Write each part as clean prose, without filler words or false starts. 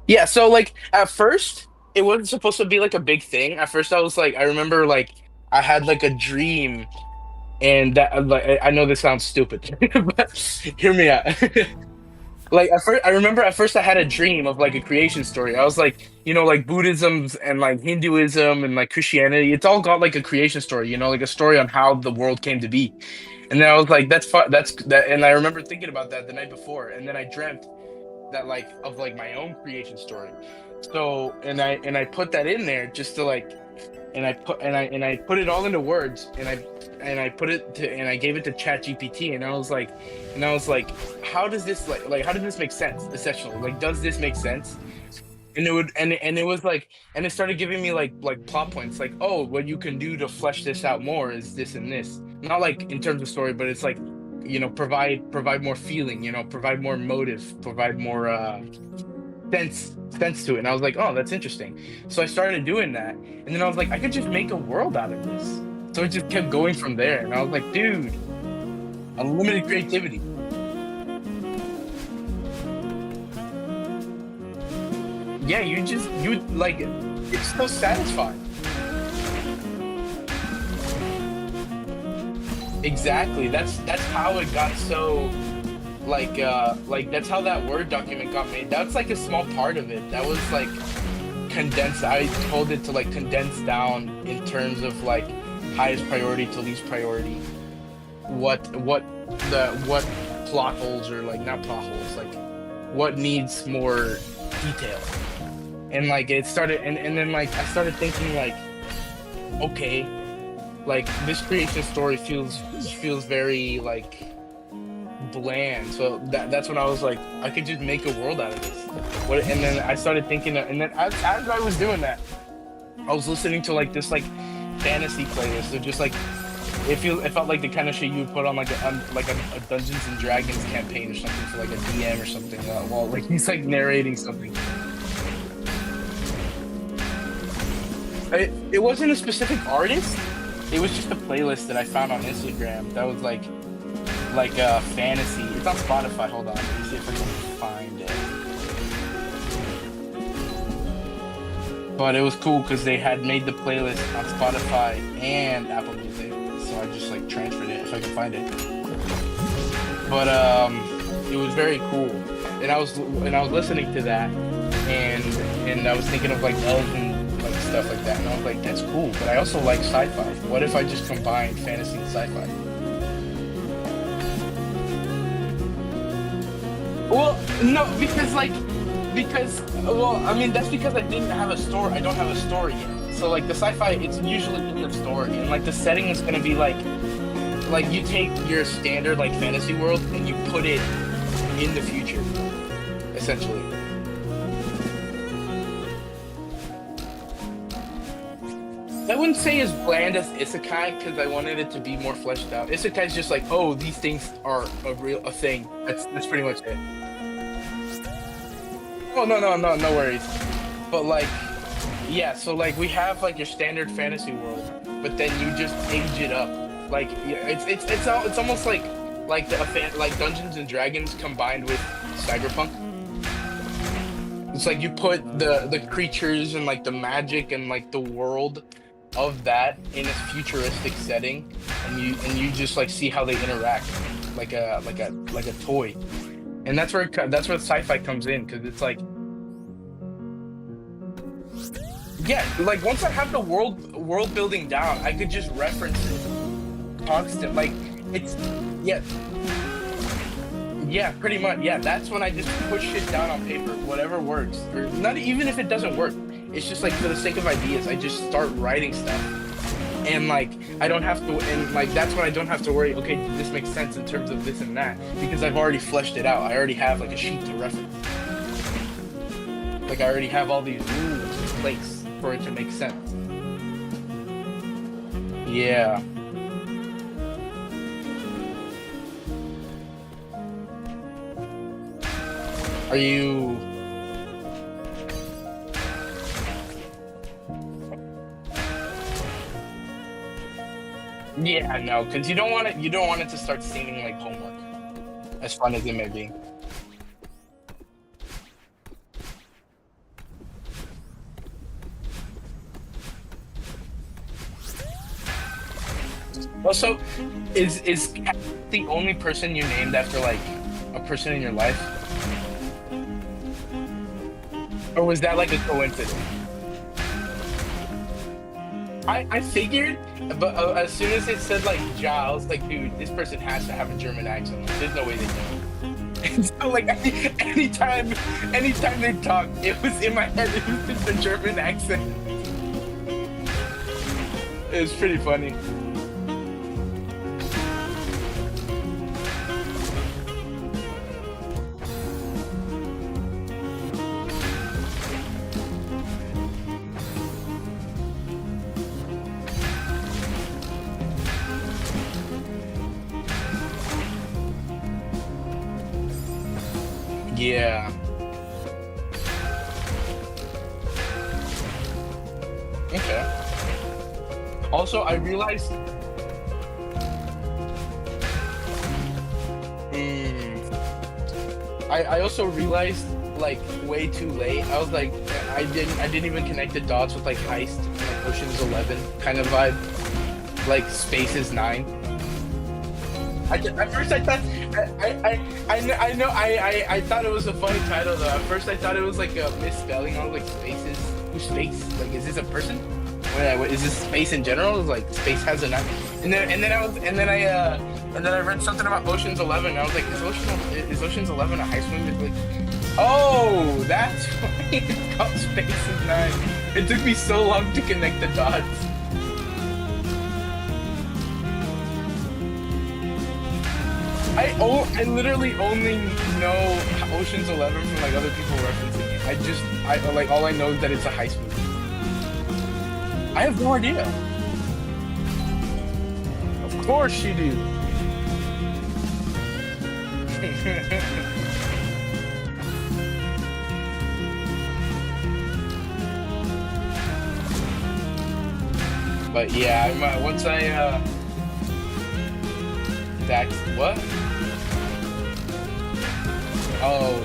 Yeah, so like at first it wasn't supposed to be like a big thing. At first I was like I remember like I had like a dream and that like I know this sounds stupid, but hear me out. Like at first I remember at first I had a dream of like a creation story. I was like, like Buddhism's and like Hinduism and like Christianity, it's all got like a creation story, like a story on how the world came to be. And then I was like, that's fun, that's that, and I remember thinking about that the night before, and then I dreamt that like of like my own creation story. So and I put that in there just to like and I put it all into words and I put it to and I gave it to Chat GPT and I was like how does this like how does this make sense essentially like does this make sense and it would and it was like and it started giving me like plot points like oh what you can do to flesh this out more is this and this not like in terms of story but it's like provide more feeling provide more motive provide more sense to it and I was like oh that's interesting so I started doing that and then I was like I could just make a world out of this so it just kept going from there and I was like dude unlimited creativity yeah you like it's so satisfying. Exactly. That's how it got so like that's how that Word document got made. That's like a small part of it. That was like condensed. I told it to like condense down in terms of like highest priority to least priority. What plot holes or like not plot holes, like what needs more detail. And like it started and then like I started thinking like, okay, like this creation story feels very like bland. So that's when I was like, I could just make a world out of this. What? And then I started thinking, and then as I was doing that, I was listening to like this like fantasy playlist. So just like it felt like the kind of shit you would put on like a Dungeons and Dragons campaign or something for like a DM or something. While like he's like narrating something. It wasn't a specific artist. It was just a playlist that I found on Instagram that was like fantasy. It's on Spotify. Hold on, let me see if I can find it. But it was cool because they had made the playlist on Spotify and Apple Music, so I just like transferred it if I can find it. But it was very cool, and I was listening to that, and and I was thinking of like elves and like stuff like that, and I was like, that's cool. But I also like sci-fi. What if I just combined fantasy and sci-fi? Well, no, because well, I mean that's because I didn't have a story. I don't have a story yet. So like the sci-fi, it's usually in the story, and like the setting is gonna be like you take your standard like fantasy world and you put it in the future, essentially. I wouldn't say as bland as isekai because I wanted it to be more fleshed out. Isekai is just like, oh, these things are a thing. That's pretty much it. Oh no worries. But like yeah, so like we have like your standard fantasy world, but then you just age it up. Like yeah, it's almost like like Dungeons and Dragons combined with cyberpunk. It's like you put the creatures and like the magic and like the world of that in a futuristic setting, and you just like see how they interact, like a toy. And that's where sci-fi comes in because it's like yeah, like once I have the world building down, I could just reference it constant. Like it's yeah, yeah, pretty much. Yeah, that's when I just push it down on paper, whatever works. Or not even if it doesn't work. It's just like for the sake of ideas, I just start writing stuff. And like I don't have to and like that's when I don't have to worry, okay, this makes sense in terms of this and that, because I've already fleshed it out. I already have like a sheet to reference. Like I already have all these rules in place for it to make sense. Yeah. Are you yeah, no, because you don't want it to start seeming like homework, as fun as it may be. Also, is Cat the only person you named after like a person in your life, or was that like a coincidence? I figured, but as soon as it said like Ja, I was like, dude, this person has to have a German accent. Like, there's no way they don't. And so like anytime they talked, it was in my head. It was just a German accent. It was pretty funny. Yeah. Okay. Also, I realized. Mm, I also realized like way too late. I was like, I didn't even connect the dots with like Heist, and, like Ocean's 11 kind of vibe, like Spaces 9. At first I thought I know I thought it was a funny title though. At first I thought it was like a misspelling. I was like Spaces, who's Space? Like is this a person? Is this space in general? Like space has a name. And then I read something about Ocean's 11. And I was like, is Ocean's 11 a heist movie? Like, oh, that's why it's called Spaces 9. It took me so long to connect the dots. I literally only know Ocean's 11 from like other people referencing it. I like all I know is that it's a heist movie. I have no idea. Of course you do. But yeah, once I that what? Oh.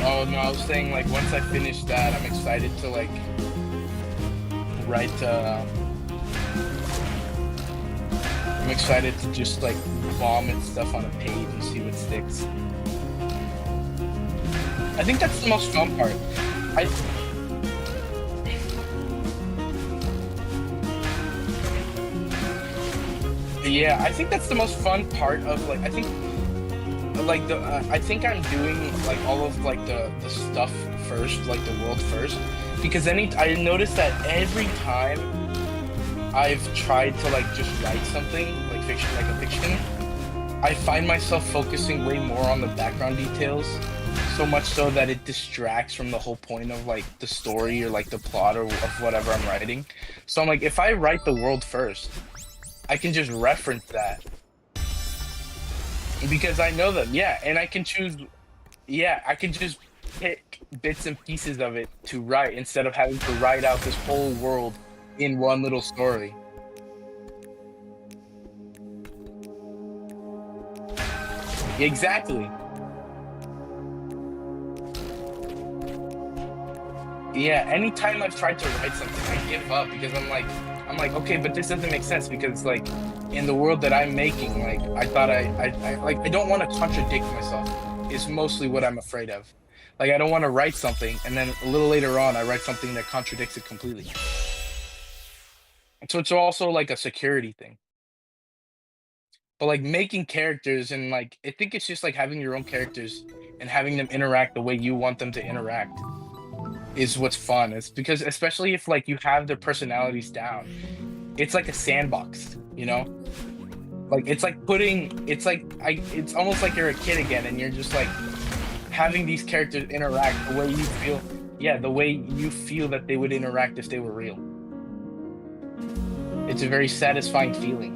Oh no, I was saying like once I finish that, I'm excited to like write. I'm excited to just like vomit stuff on a page and see what sticks. I think that's the most fun part. I Yeah, I think that's the most fun part of like I think like the I think I'm doing like all of like the stuff first, like the world first, because I noticed that every time I've tried to like just write something like fiction, like a fiction, I find myself focusing way more on the background details, so much so that it distracts from the whole point of like the story or like the plot or of whatever I'm writing. So I'm like, if I write the world first, I can just reference that because I know them. Yeah, and I can choose. Yeah, I can just pick bits and pieces of it to write instead of having to write out this whole world in one little story. Exactly. Yeah, anytime I've tried to write something, I give up because I'm like, okay, but this doesn't make sense because like in the world that I'm making, like I thought I like I don't want to contradict myself. Is mostly what I'm afraid of. Like I don't want to write something and then a little later on I write something that contradicts it completely. So it's also like a security thing. But like making characters and like I think it's just like having your own characters and having them interact the way you want them to interact is what's fun. It's because especially if like you have their personalities down, it's like a sandbox, you know? Like it's almost like you're a kid again and you're just like having these characters interact the way you feel. Yeah, the way you feel that they would interact if they were real. It's a very satisfying feeling.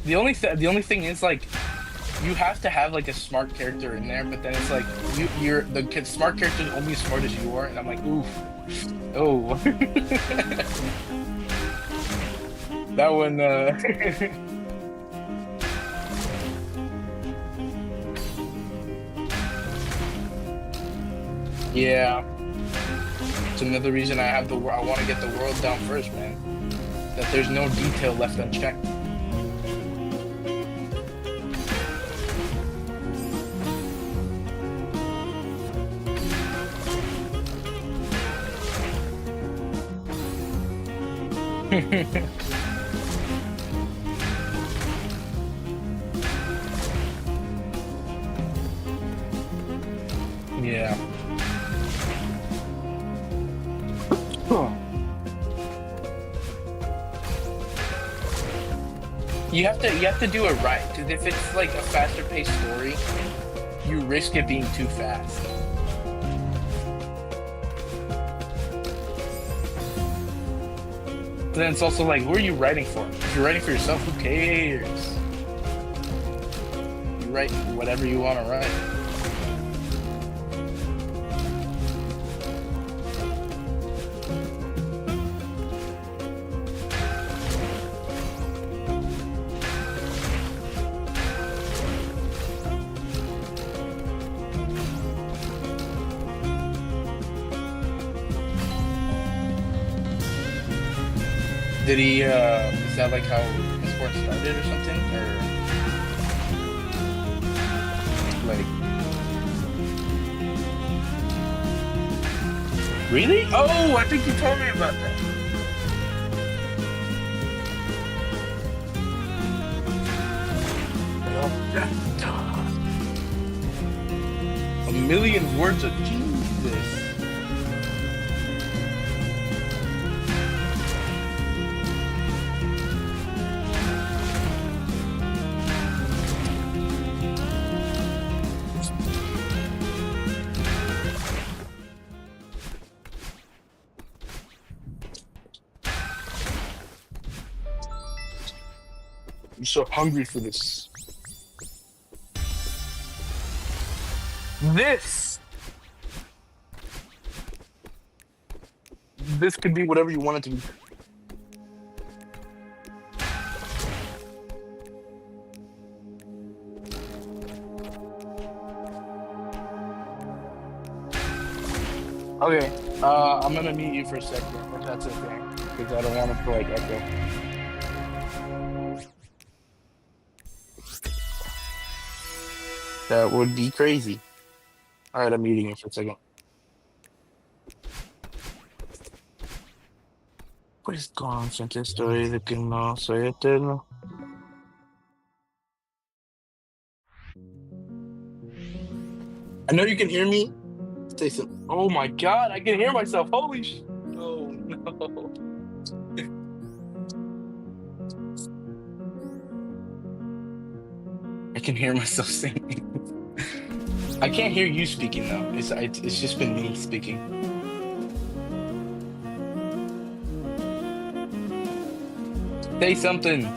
The only thing is like you have to have like a smart character in there, but then it's like smart character is only as smart as you are, and I'm like, oof, oh, that one. Yeah, It's another reason I have I want to get the world down first, man. That there's no detail left unchecked. Yeah. Huh. You have to do it right, because if it's like a faster paced story, you risk it being too fast. But then it's also like, who are you writing for? If you're writing for yourself, who cares? You write whatever you want to write. Did he, is that like how his sport started or something? Or, like, really? Oh, I think you told me about that. A million words of Jesus. I'm so hungry for this. This! This could be whatever you want it to be. Okay, I'm gonna mute you for a second, if that's okay, because I don't want it to like echo. That would be crazy. All right, I'm muting you for a second. Pues consciente estoy de que no soy eterno. I know you can hear me. Say some. Oh my God, I can hear myself. Holy sh! Oh no. I can hear myself singing. I can't hear you speaking though. It's just been me speaking. Say something.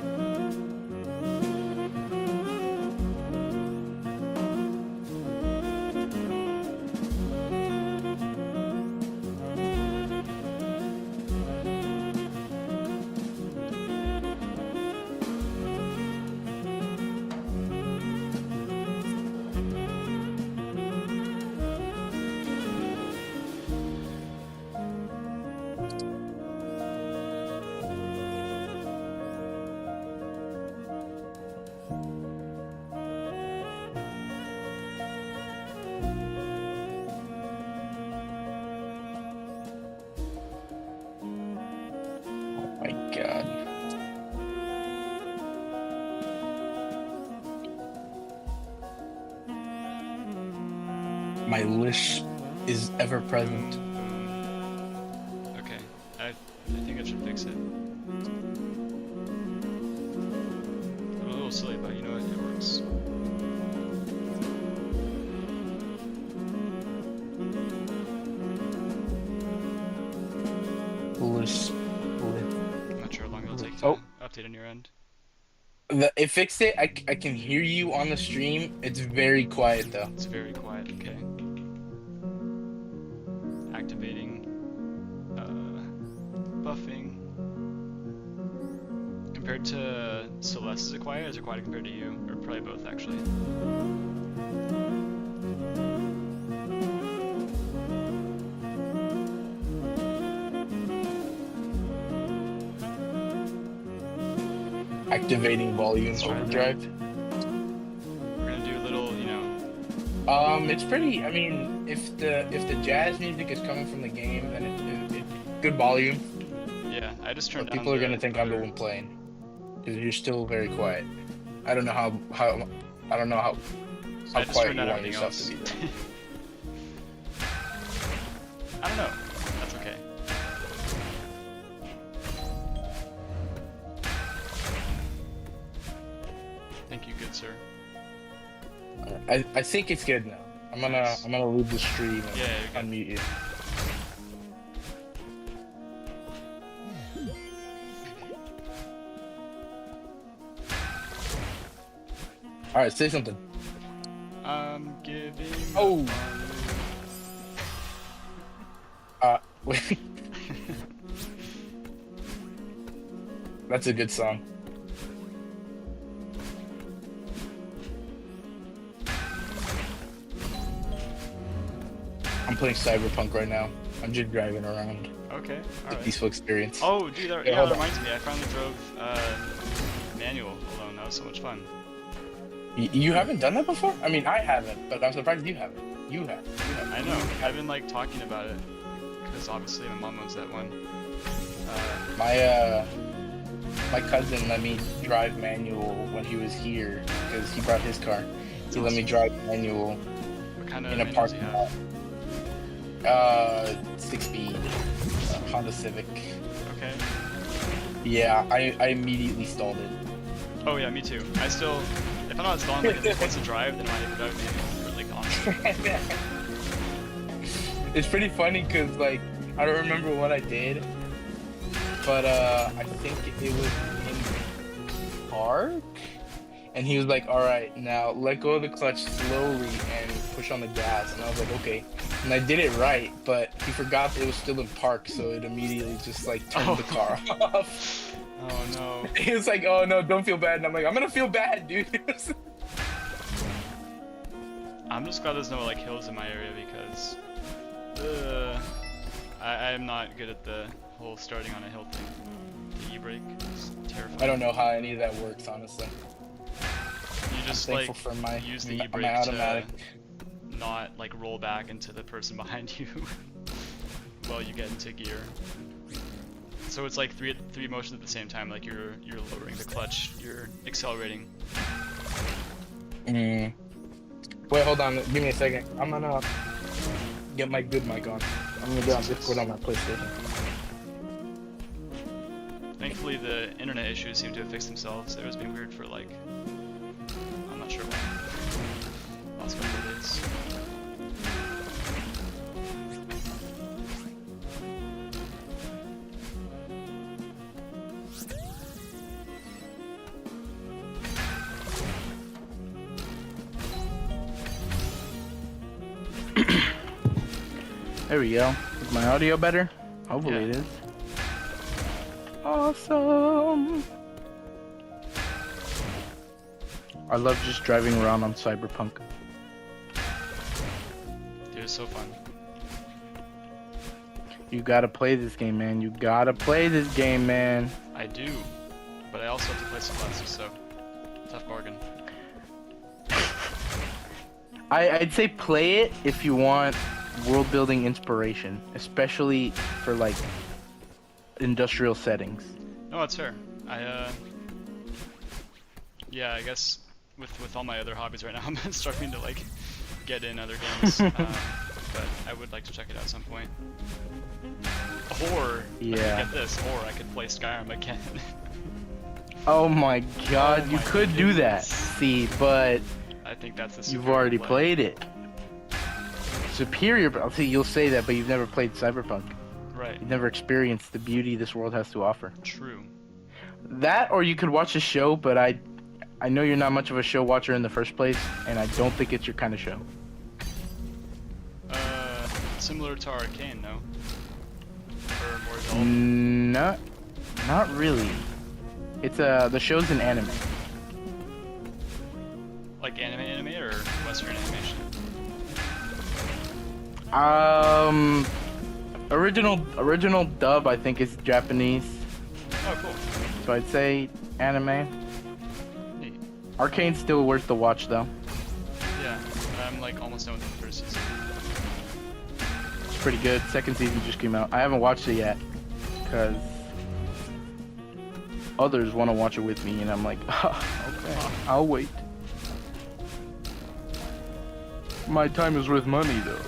My God. My lisp is ever present. Okay, I think I should fix it. I'm a little silly, but you know what? It works. Lisp. I'm not sure how long it'll take to update on your end. It fixed it. I can hear you on the stream. It's very quiet though. It's very quiet, okay. Activating buffing. Compared to Celeste, is it quiet or is it quiet compared to you? Or probably both actually. activating volume Let's try that. overdrive. We're gonna do a little, It's pretty. I mean, if the jazz music is coming from the game, then it good volume. yeah. I just turned But down people are the gonna think I'm the other. one playing because you're still very quiet. I don't know how I don't know how I just quiet turned you down want everything yourself to else. be though. I don't know. That's okay. Thank you, good sir. I think it's good now. Nice. I'm gonna leave the stream Yeah, you're and good. unmute you. All right, say something. I'm giving up Oh, on wait, you. that's a good song. I'm playing Cyberpunk right now. I'm just driving around. Okay, The alright. peaceful experience. Oh, dude, that, Hey, yeah, hold that on. reminds me. I finally drove manual alone. That was so much fun. You haven't done that before? I mean, I haven't, but I'm surprised you haven't. You have. You have. I know. I've been like talking about it because obviously my mom owns that one. My my cousin let me drive manual when he was here because he brought his car. It's He let me awesome. drive manual What kind of in a manuals do parking you lot. have? 6 speed Honda Civic. Okay. Yeah, I immediately stalled it. Oh yeah, me too. I still, if I'm not installing like at least once to drive, then I might even drive manual for like honestly. It's pretty funny because like I don't remember what I did, but I think it was in park, and he was like, "All right, now let go of the clutch slowly and push on the gas," and I was like, "Okay," and I did it right, but he forgot that it was still in park, so it immediately just like turned the car Oh. off. Oh no. He was like, "Oh no, don't feel bad," and I'm like, "I'm gonna feel bad, dude." I'm just glad there's no like hills in my area because I'm not good at the whole starting on a hill thing. The e-brake is terrifying. I don't know how any of that works, honestly. You just Thankful like for my use the my e-brake automatic. to not like roll back into the person behind you while you get into gear. So it's like three motions at the same time. Like you're lowering the clutch, you're accelerating. Mm. Wait, hold on. Give me a second. I'm gonna get my good mic on. I'm gonna get on Discord on my PlayStation. Thankfully, the internet issues seem to have fixed themselves. It was being weird for like, I'm not sure when. Last couple of days. There we go. Is my audio better? Hopefully Yeah. it is. Awesome. I love just driving around on Cyberpunk. Dude, it's so fun. You gotta play this game, man. You gotta play this game, man. I do, but I also have to play Celeste, so tough bargain. I'd say play it if you want world building inspiration, especially for like industrial settings. No, that's fair. Yeah, I guess with all my other hobbies right now, I'm starting to like get in other games, but I would like to check it out at some point. Or Yeah. get this, or I could play Skyrim again. Oh my god, Oh you my could do that. goodness. See, but I think that's the you've superior already play. played it. Superior, I'll see, you'll say that, but you've never played Cyberpunk. Right. You've never experienced the beauty this world has to offer. True. That, or you could watch a show, but I know you're not much of a show watcher in the first place, and I don't think it's your kind of show. Similar to Arcane, no? Or more adult? Not really. It's the show's an anime. Like anime or Western animation? Original dub I think is Japanese. Oh, cool. So I'd say anime. Neat. Arcane's still worth the watch though. Yeah, I'm like almost done with the first season. It's pretty good. Second season just came out. I haven't watched it yet because others want to watch it with me, and I'm like, okay, I'll wait. My time is worth money though.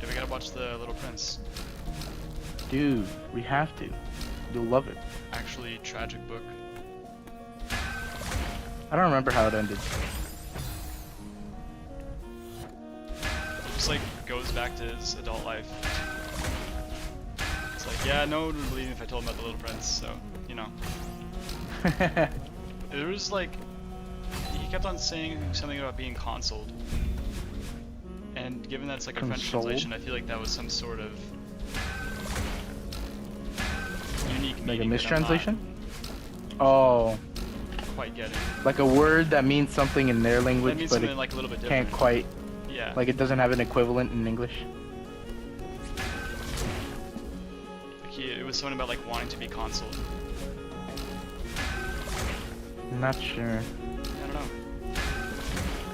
Yeah, we gotta watch The Little Prince. Dude, we have to. You'll love it. Actually, tragic book. I don't remember how it ended. It just like goes back to his adult life. It's like, yeah, no one would believe me if I told him about The Little Prince, so, you know. It was like, he kept on saying something about being consoled. And given that's like a French Consoled? translation, I feel like that was some sort of unique Like a meaning that I'm not mistranslation? Oh, quite getting. like a word that means something in their That language, means but something it like a little bit different. can't quite, Yeah. like it doesn't have an equivalent in English. Like it was something about like wanting to be consoled. Not sure. I don't know.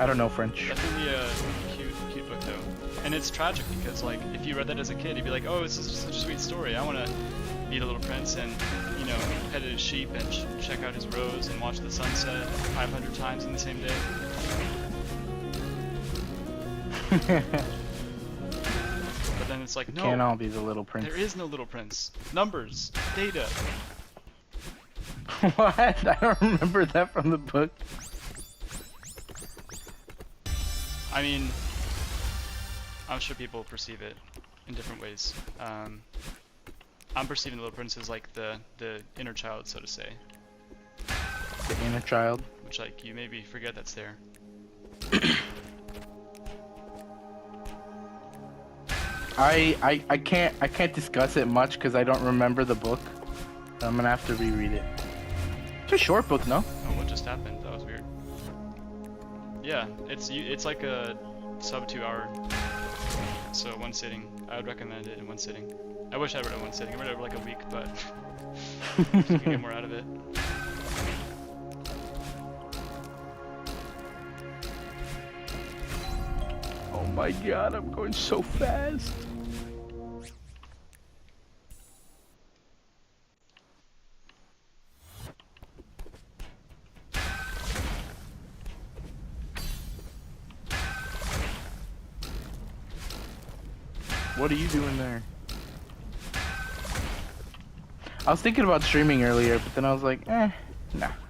I don't know French. Definitely a cute book though. And it's tragic because like if you read that as a kid, you'd be like, oh, this is such a sweet story. I want to meet a little prince and, you know, pet his sheep and check out his roads and watch the sunset 500 times in the same day. But then it's like, no, Can't all be the little prince. there is no little prince. Numbers, data. What? I don't remember that from the book. I mean, I'm sure people perceive it in different ways. I'm perceiving the little prince as like the inner child, so to say, The inner child. which like you maybe forget that's there. I can't discuss it much because I don't remember the book. I'm gonna have to reread it. It's a short book, no? Oh, what just happened? That was weird. Yeah, it's like a sub 2 hour, so one sitting. I would recommend it in one sitting. I wish I read it in one sitting. I read it over like a week, but you can get more out of it. Oh my god, I'm going so fast. What are you doing there? I was thinking about streaming earlier, but then I was like, nah,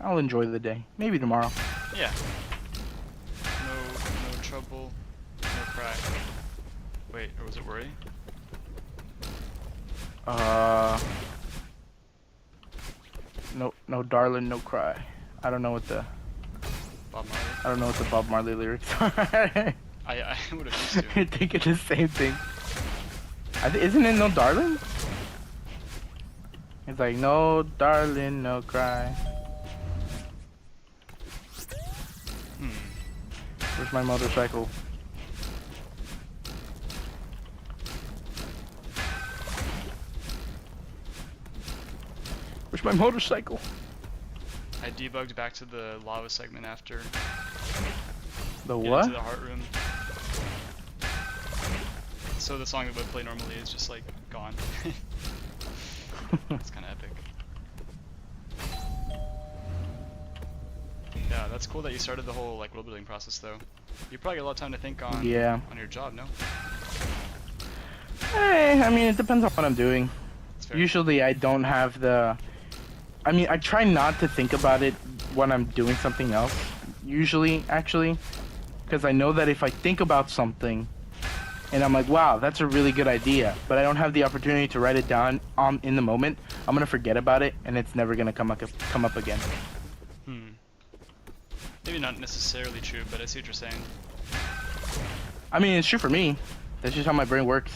I'll enjoy the day. Maybe tomorrow. Yeah. No trouble, no cry. Wait, or was it worry? No, darling, no cry. I don't know what the Bob Marley? I don't know what the Bob Marley lyrics are. I would have used You're to. thinking the same thing. Isn't it no darling? It's like no darling, no cry. Where's my motorcycle? Where's my motorcycle? I debugged back to the lava segment after The getting what? to the heart room. So the song that would play normally is just like gone. It's kind of epic. Yeah, that's cool that you started the whole like world building process though. You probably get a lot of time to think on on your job, no? I mean, it depends on what I'm doing. It's fair. Usually I don't have the... I mean, I try not to think about it when I'm doing something else. Usually, actually. Because I know that if I think about something and I'm like, wow, that's a really good idea, but I don't have the opportunity to write it down in the moment, I'm going to forget about it and it's never going to come up again. Maybe not necessarily true, but I see what you're saying. I mean, it's true for me. That's just how my brain works.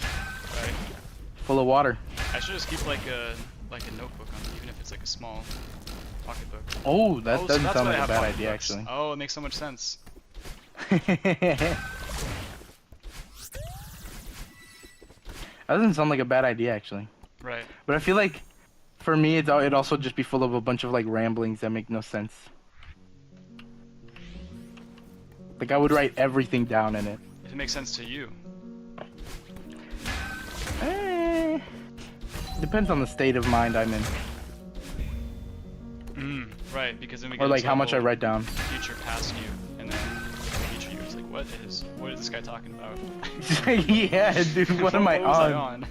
Right. Full of water. I should just keep like a notebook on me, even if it's like a small pocketbook. Oh, that so doesn't that's sound why I like a have bad pocket idea, books. actually. Oh, it makes so much sense. That doesn't sound like a bad idea, actually. Right. But I feel like For me, it'd also just be full of a bunch of like ramblings that make no sense. Like I would write everything down in it. If it makes sense to you. Eh, depends on the state of mind I'm in, Right, because then we or get like into how the much I whole write down. future past you, and then the future you is like, what is this guy talking about? Yeah, dude, what am I was I on? on?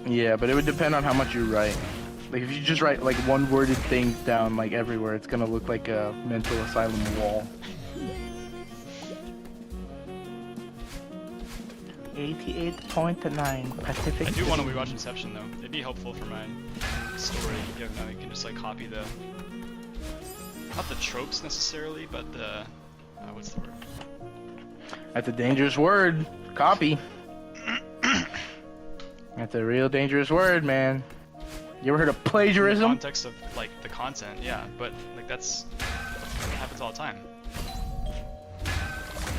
Yeah, but it would depend on how much you write. Like if you just write like one-worded things down like everywhere, it's gonna look like a mental asylum wall. 88.9 Pacific. I do want to rewatch Inception though. It'd be helpful for my story. You know, you can just like copy the, not the tropes necessarily, but the, what's the word? That's a dangerous word. Copy. That's a real dangerous word, man. You ever heard of In the plagiarism? context of like the content, yeah, but like that happens all the time.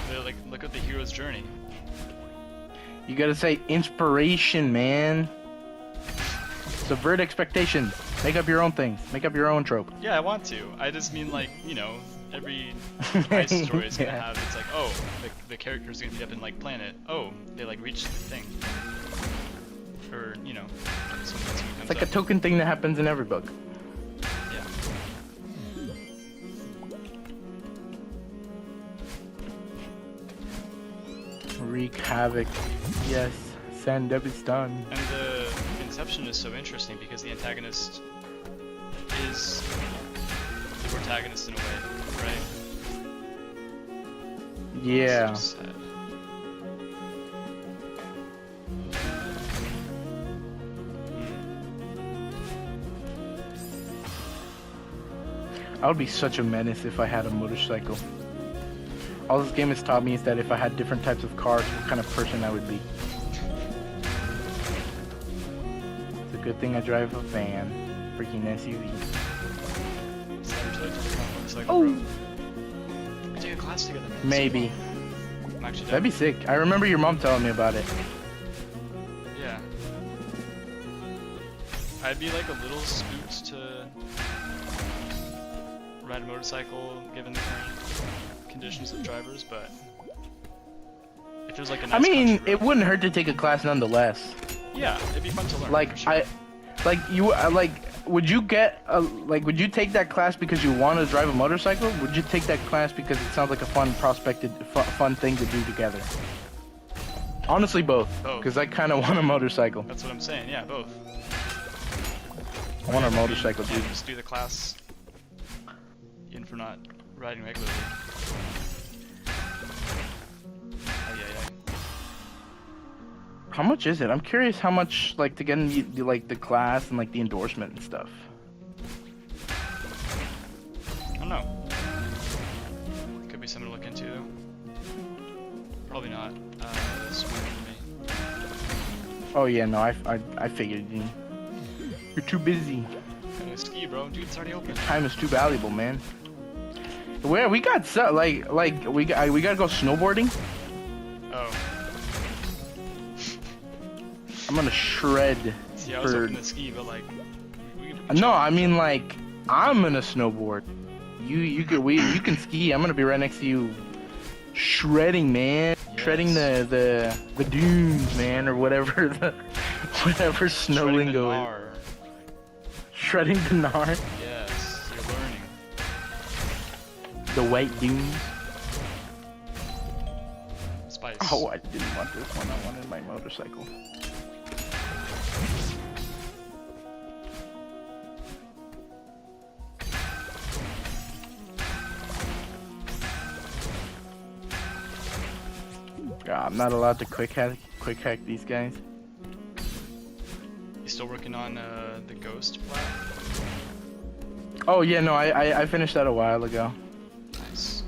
They're like, look at the hero's journey. You gotta say inspiration, man. Subvert expectations. Make up your own things. Make up your own trope. Yeah, I want to. I just mean like, you know, every heist story is gonna Yeah. have, it's like, oh, the character's gonna be up in like planet. Oh, they like reached the thing. Or, you know, something comes It's like a up. token thing that happens in every book. Yeah. Wreak havoc. Yes. Send is done. And the Inception is so interesting because the antagonist is the protagonist in a way, right? Yeah. It's so sad. I would be such a menace if I had a motorcycle. All this game has taught me is that if I had different types of cars, what kind of person I would be. It's a good thing I drive a van. Freaking SUV. Oh! We take a class together, man. Maybe. I'm actually That'd be sick. I remember your mom telling me about it. Yeah. I'd be like a little spooked to ride a motorcycle given the current conditions of drivers, but if there's like a nice I mean, country it road- wouldn't hurt to take a class nonetheless. Yeah, it'd be fun to learn. Like, for sure. would you would you take that class because you want to drive a motorcycle? Would you take that class because it sounds like a fun fun thing to do together? Honestly, both. Both. Because I kind of want a motorcycle. That's what I'm saying. Yeah, both. I want a Maybe motorcycle, you dude. just do the class even for not riding regularly. How much is it? I'm curious how much, like, to get in the class and like the endorsement and stuff. I don't know. Could be something to look into though. Probably not. It's weird for me. Oh yeah, no, I figured you're too busy. Gotta ski, bro. Dude, it's already open. Time is too valuable, man. Where we got we gotta go snowboarding. Oh. I'm gonna shred. See, I was hoping to ski, but like, we No, I mean like I'm gonna snowboard. You can ski. I'm gonna be right next to you, shredding, man. Yes. Shredding the dunes, man, or whatever whatever snow Shredding the lingo is. gnar. Shredding the gnar, Yes, you're learning. the white dunes. Spice. Oh, I didn't want this one. I wanted my motorcycle. God, I'm not allowed to quick hack these guys. You still working on the ghost plat? Oh yeah, no, I finished that a while ago. Nice.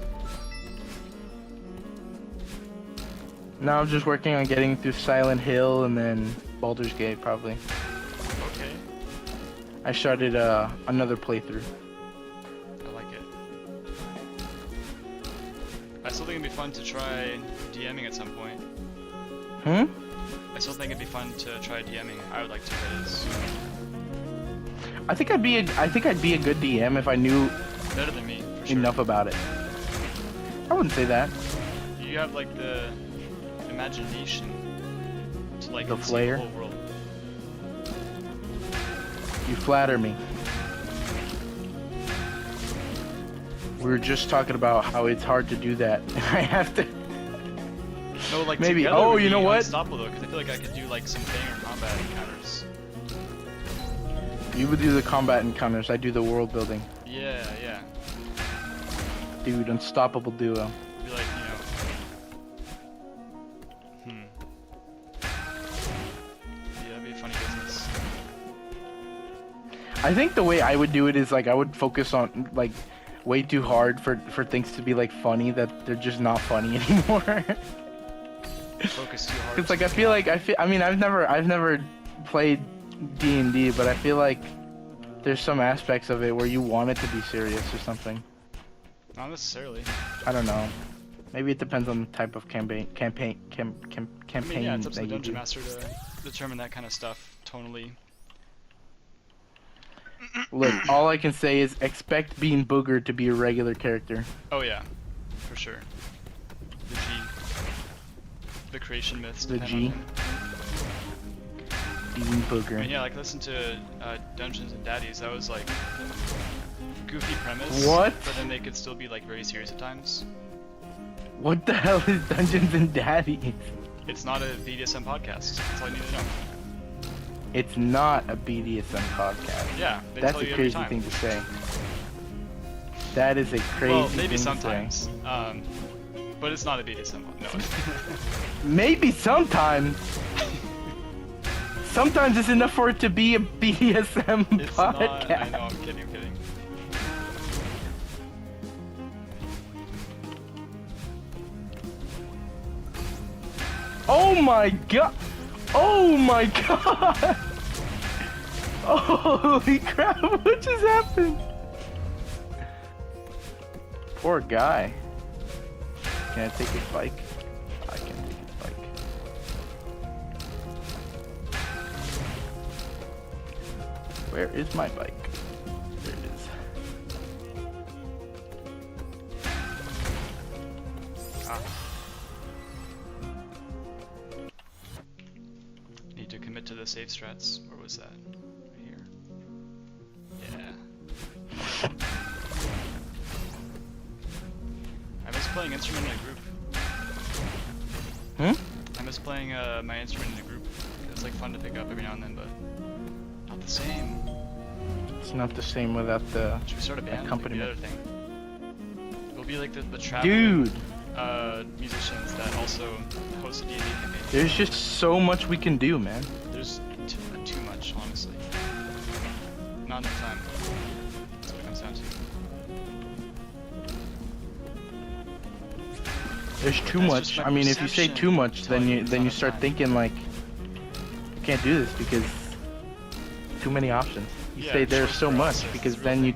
Now I'm just working on getting through Silent Hill and then Baldur's Gate probably. Okay. I started another playthrough. I like it. I still think it'd be fun to try DMing at some point. Hmm? I still think it'd be fun to try DMing. I would like to, that is. I think I'd be a good DM if I knew Better than me, for sure. enough about it. I wouldn't say that. You have like the imagination to like The conceive flair. the whole world. You flatter me. We were just talking about how it's hard to do that. I have to. No, like Maybe. together Oh, would you know be what? unstoppable though, because I feel like I could do like some banger combat encounters. You would do the combat encounters. I do the world building. Yeah, yeah. Dude, unstoppable duo. Be like, Yeah, that'd be a funny business. I think the way I would do it is like I would focus on like way too hard for things to be like funny that they're just not funny anymore. Focus too hard. Cause like I mean I've never played D&D, but I feel like there's some aspects of it where you want it to be serious or something. Not necessarily. I don't know. Maybe it depends on the type of campaign I mean, yeah, it's up to that the you dungeon do. master to determine that kind of stuff tonally. Look, all I can say is expect Bean Booger to be a regular character. Oh yeah, for sure. The G. The creation myths The depend G. on him. Bean I mean, Booger. yeah, like listen to Dungeons and Daddies. That was like goofy premise. What? But then they could still be like very serious at times. What the hell is Dungeons and Daddies? It's not a BDSM podcast. That's all you need to know. It's not a BDSM podcast. Yeah, they That's tell a you every crazy time. thing to say. That is a crazy Well, maybe thing sometimes. to say. But it's not a BDSM one. No. Maybe sometimes. Sometimes it's enough for it to be a BDSM It's podcast. not. I know. I'm kidding. Oh my god! Oh my god! Holy crap, what just happened? Poor guy. Can I take his bike? I can take his bike. Where is my bike? There it is. Ah. Need to commit to the safe strats. Where was that? Right here. Yeah. I miss playing instrument in a group. Hmm? I miss playing my instrument in a group. It's like fun to pick up every now and then, but not the same. It's not the same without the Should we start a band? Like the accompaniment. other thing. We'll be like the traveling Dude! musicians that also host a D&D campaign. There's just so much we can do, man. There's too much, honestly. Not enough time. That's what it comes down to. There's too That's much. just my I mean, if you say perception too much, telling me then it's you not start enough time. thinking like, you can't do this because too many options. You Yeah, say there's choice so much paralysis because is a real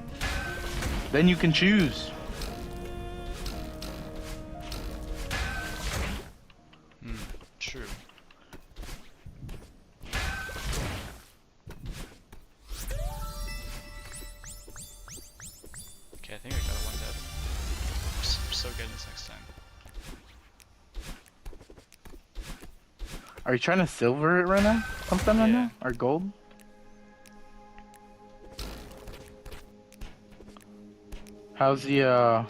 then you can choose. True. Okay, I think I got a one dead. We're so good this next time. Are you trying to silver it right now? Something right Yeah. now? Or gold? How's the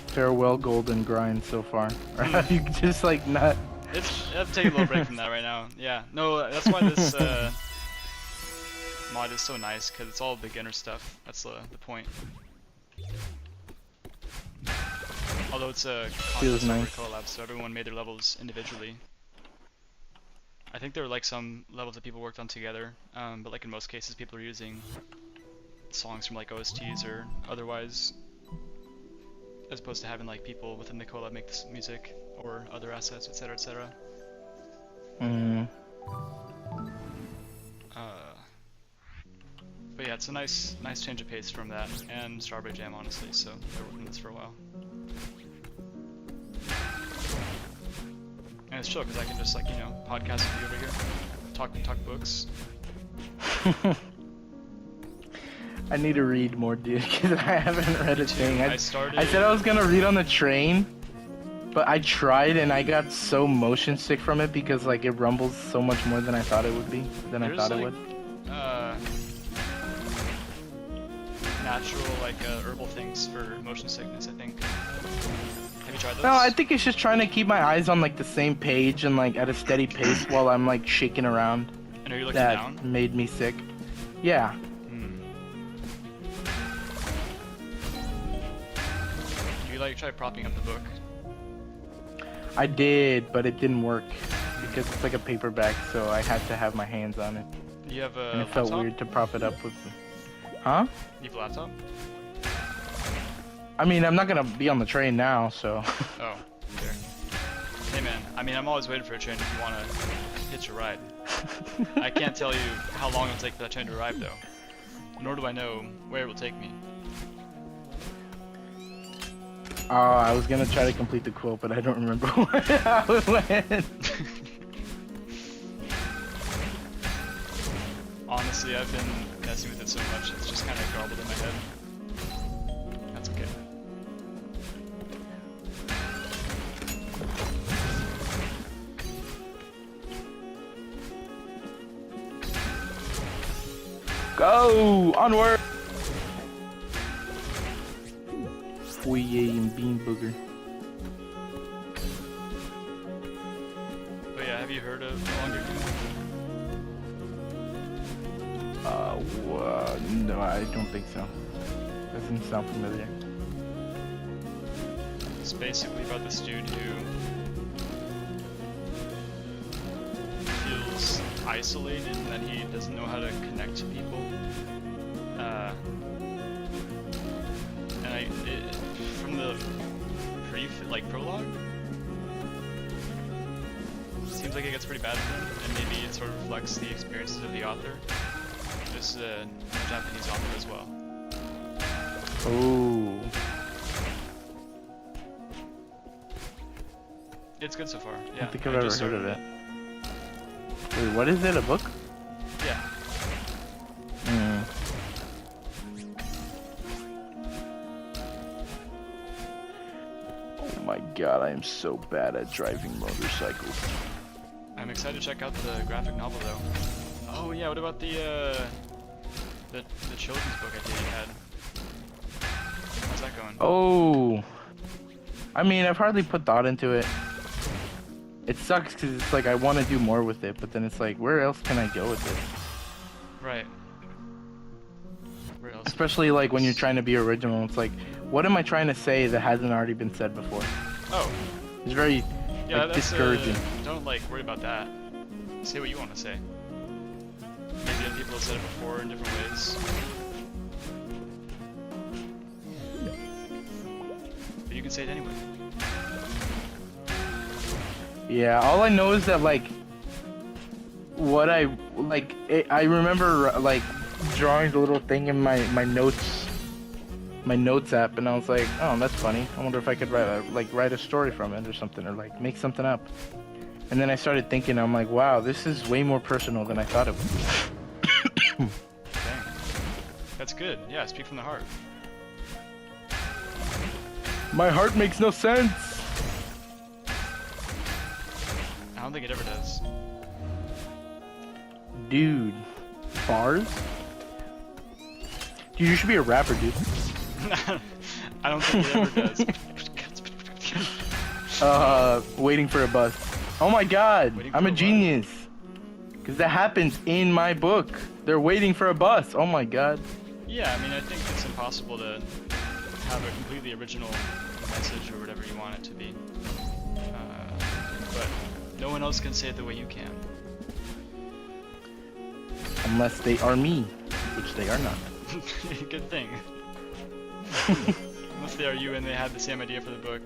farewell golden grind so far? Or have you just like not? I've taken a little break from that right now. Yeah, no, that's why this mod is so nice, because it's all beginner stuff. That's the point. Although it's a Feels contest over nice. collab, so everyone made their levels individually. I think there were like some levels that people worked on together, but like in most cases people are using songs from like OSTs or otherwise, as opposed to having like people within the collab make this music or other assets, etc., etc. Mm. But yeah, it's a nice change of pace from that and Strawberry Jam, honestly. So they're working on this for a while. it's chill because I can just like podcast with you over here, talk books. I need to read more, dude, because I haven't read a thing. I started. I said I was gonna read on the train, but I tried and I got so motion sick from it because like it rumbles so much more than I thought it would be. There's, it like, would. Natural herbal things for motion sickness, I think. Have you tried those? No, I think it's just trying to keep my eyes on like the same page and like at a steady pace while I'm like shaking around. And are you looking That down? made me sick. Yeah. You try propping up the book? I did, but it didn't work because it's like a paperback, so I had to have my hands on it. Do you have a And it felt laptop? weird to prop it up with. Huh? You have a laptop? I mean, I'm not gonna be on the train now, so. Oh, there. Hey man, I mean, I'm always waiting for a train if you want to hitch a ride. I can't tell you how long it'll take for that train to arrive though. Nor do I know where it will take me. I was gonna try to complete the quote, but I don't remember how it went. Honestly, I've been messing with it so much, it's just kind of garbled in my head. That's okay. Go! Onward! Foyer and Bean Booger. But yeah, have you heard of No Longer Human? No, I don't think so. Doesn't sound familiar. It's basically about this dude who feels isolated and that he doesn't know how to connect to people. From the prologue, seems like it gets pretty bad for him, and maybe it sort of reflects the experiences of the author. This is a Japanese author as well. Oh. It's good so far. I Yeah. don't think I've ever just heard of started it. Wait, what is it? A book? Yeah. Oh my god, I am so bad at driving motorcycles. I'm excited to check out the graphic novel though. Oh yeah, what about the children's book I did you had? How's that going? Oh. I mean, I've hardly put thought into it. It sucks because it's like I want to do more with it, but then it's like, where else can I go with it? Right. Where else? Especially like when you're trying to be original, it's like, what am I trying to say that hasn't already been said before? Oh. It's very Yeah, that's discouraging. Don't worry about that. Say what you want to say. Maybe other people have said it before in different ways. But you can say it anyway. Yeah, all I know is that like what I remember like drawing the little thing in my notes app, and I was like, oh, that's funny. I wonder if I could write a story from it or something, or like make something up. And then I started thinking, I'm like, wow, this is way more personal than I thought it would be. Dang. That's good. Yeah, speak from the heart. My heart makes no sense. I don't think it ever does. Dude, bars? Dude, you should be a rapper, dude. I don't think it ever does. Waiting for a bus. Oh my god, Waiting I'm for a a genius. Because that happens in my book. They're waiting for a bus. Oh my god. Yeah, I mean, I think it's impossible to have a completely original message or whatever you want it to be. But no one else can say it the way you can. Unless they are me, which they are not. Good thing. Unless they are you and they had the same idea for the book.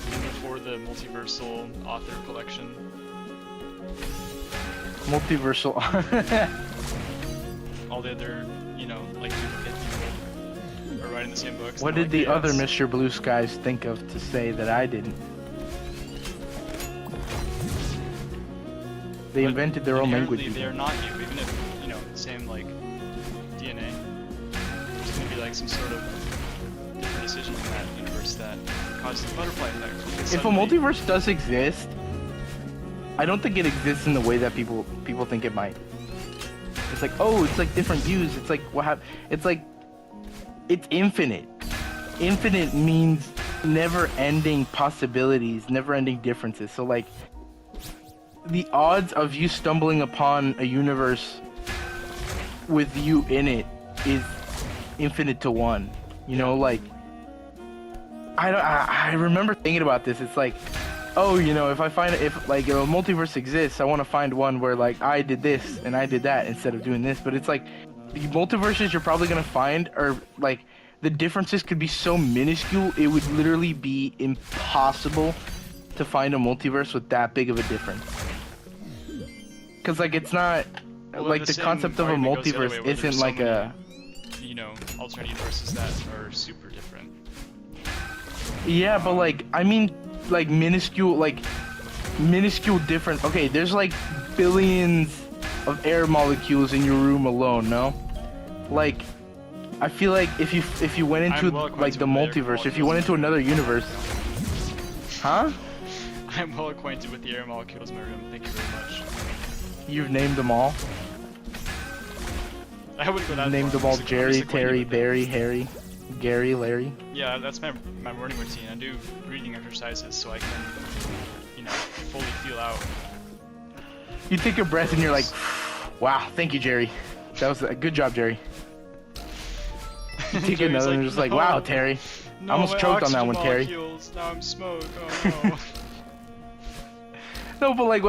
Even before the multiversal author collection. Multiversal. All the other, like duplicate people are writing the same books. What and did they're the like, other "Yes." Mr. Blue Skies think of to say that I didn't? They But invented their own language. inherently, they're not you, even if, you know, same, like, DNA. There's gonna be, like, some sort of different decision in that universe that causes the butterfly effect. Because If a suddenly- multiverse does exist, I don't think it exists in the way that people think it might. It's like, oh, it's like different views. It's like it's like it's infinite. Infinite means never-ending possibilities, never-ending differences. So like the odds of you stumbling upon a universe with you in it is infinite to 1. You know, like I remember thinking about this. It's like, oh, you know, if a multiverse exists, I want to find one where like I did this and I did that instead of doing this. But it's like the multiverses you're probably gonna find are like the differences could be so minuscule it would literally be impossible to find a multiverse with that big of a difference. Cause like it's not Well, like the same concept of a argument goes the other way, multiverse where there's isn't so like many, a you know, alternate universes that are super different. yeah, but like I mean like minuscule different. Okay, there's like billions of air molecules in your room alone, no? Like I feel like if you went into I'm well like the acquainted with multiverse, the if you went into another universe, huh? I'm well acquainted with the air molecules in my room. Thank you very much. You've named them all. I wouldn't go that Named far. them all I'm just Jerry, acquainted Terry, with them. Barry, Harry, Gary, Larry. Yeah, that's my morning routine. I do breathing exercises so I can, you know, fully feel out. You take a breath and you're like, wow, thank you, Jerry. That was a good job, Jerry. You take Jerry's another and like, you're just like, "No, wow, Terry. No, I almost my choked on that oxygen one, Terry. molecules. Now I'm smoke. Oh no. No, but like,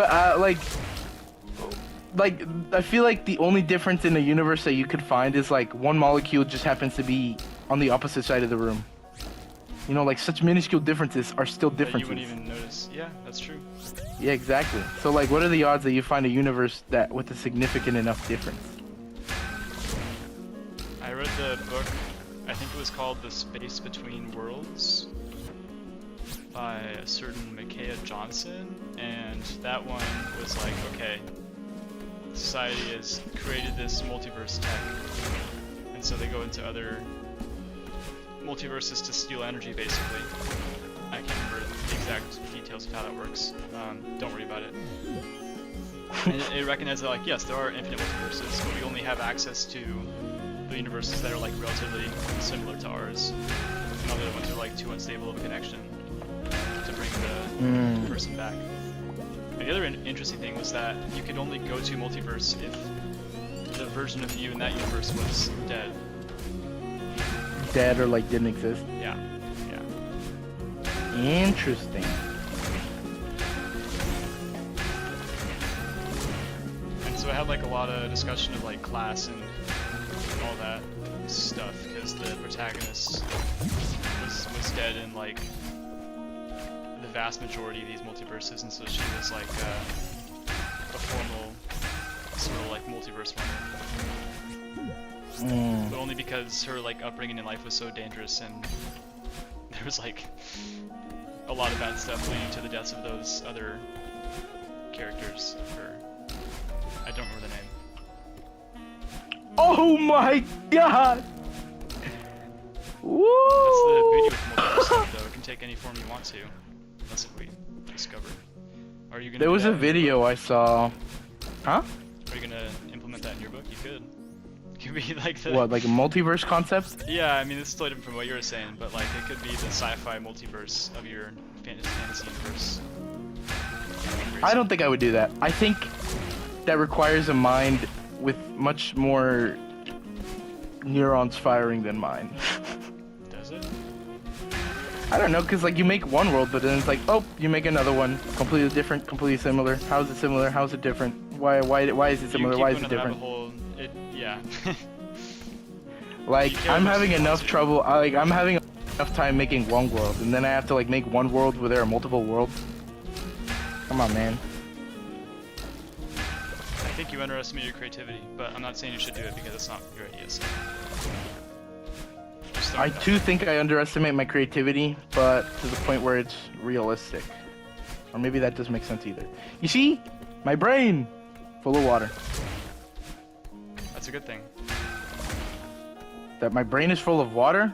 like I feel like the only difference in the universe that you could find is like one molecule just happens to be on the opposite side of the room. You know, like such minuscule differences are still That differences. you wouldn't even notice. Yeah, that's true. Yeah, exactly. So like, what are the odds that you find a universe that with a significant enough difference? I read the book, I think it was called The Space Between Worlds by a certain Micaiah Johnson, and that one was like, okay, society has created this multiverse tech, and so they go into other multiverses to steal energy, basically. I can't remember the exact details of how that works. Don't worry about it. And it recognizes that, like, yes, there are infinite multiverses, but we only have access to the universes that are like relatively similar to ours, and all the other ones are like too unstable of a connection to bring the person back. And the other interesting thing was that you could only go to multiverse if the version of you in that universe was dead. Dead or like didn't exist. Yeah, yeah. Interesting. And so I had like a lot of discussion of like class and all that stuff, because the protagonist was dead in like the vast majority of these multiverses, and so she was like a formal sort of like multiverse runner, but only because her like upbringing in life was so dangerous, and there was like a lot of bad stuff leading to the deaths of those other characters of her. I don't remember the name. Oh my god! Woo! That's the beauty with multiverse stuff, though. It can take any form you want to, unless we discover. Are you gonna? There do was that a in your video book? I saw. Huh? Are you gonna implement that in your book? You could. It could be like the. What, like a multiverse concept? Yeah, I mean it's totally different from what you were saying, but like it could be the sci-fi multiverse of your fantasy universe. I don't think I would do that. I think that requires a mind with much more neurons firing than mine. Does it? I don't know, cause like you make one world, but then it's like, oh, you make another one, completely different, completely similar. How is it similar? How is it different? Why is it similar? Why is it different? Hole, yeah. Like You care I'm about having something enough else. trouble. Like I'm having enough time making one world, and then I have to like make one world where there are multiple worlds. Come on, man. I think you underestimate your creativity, but I'm not saying you should do it because it's not your idea. So. Just throwing I it out too think I underestimate my creativity, but to the point where it's realistic. Or maybe that doesn't make sense either. You see, My brain! Full of water. That's a good thing. That my brain is full of water?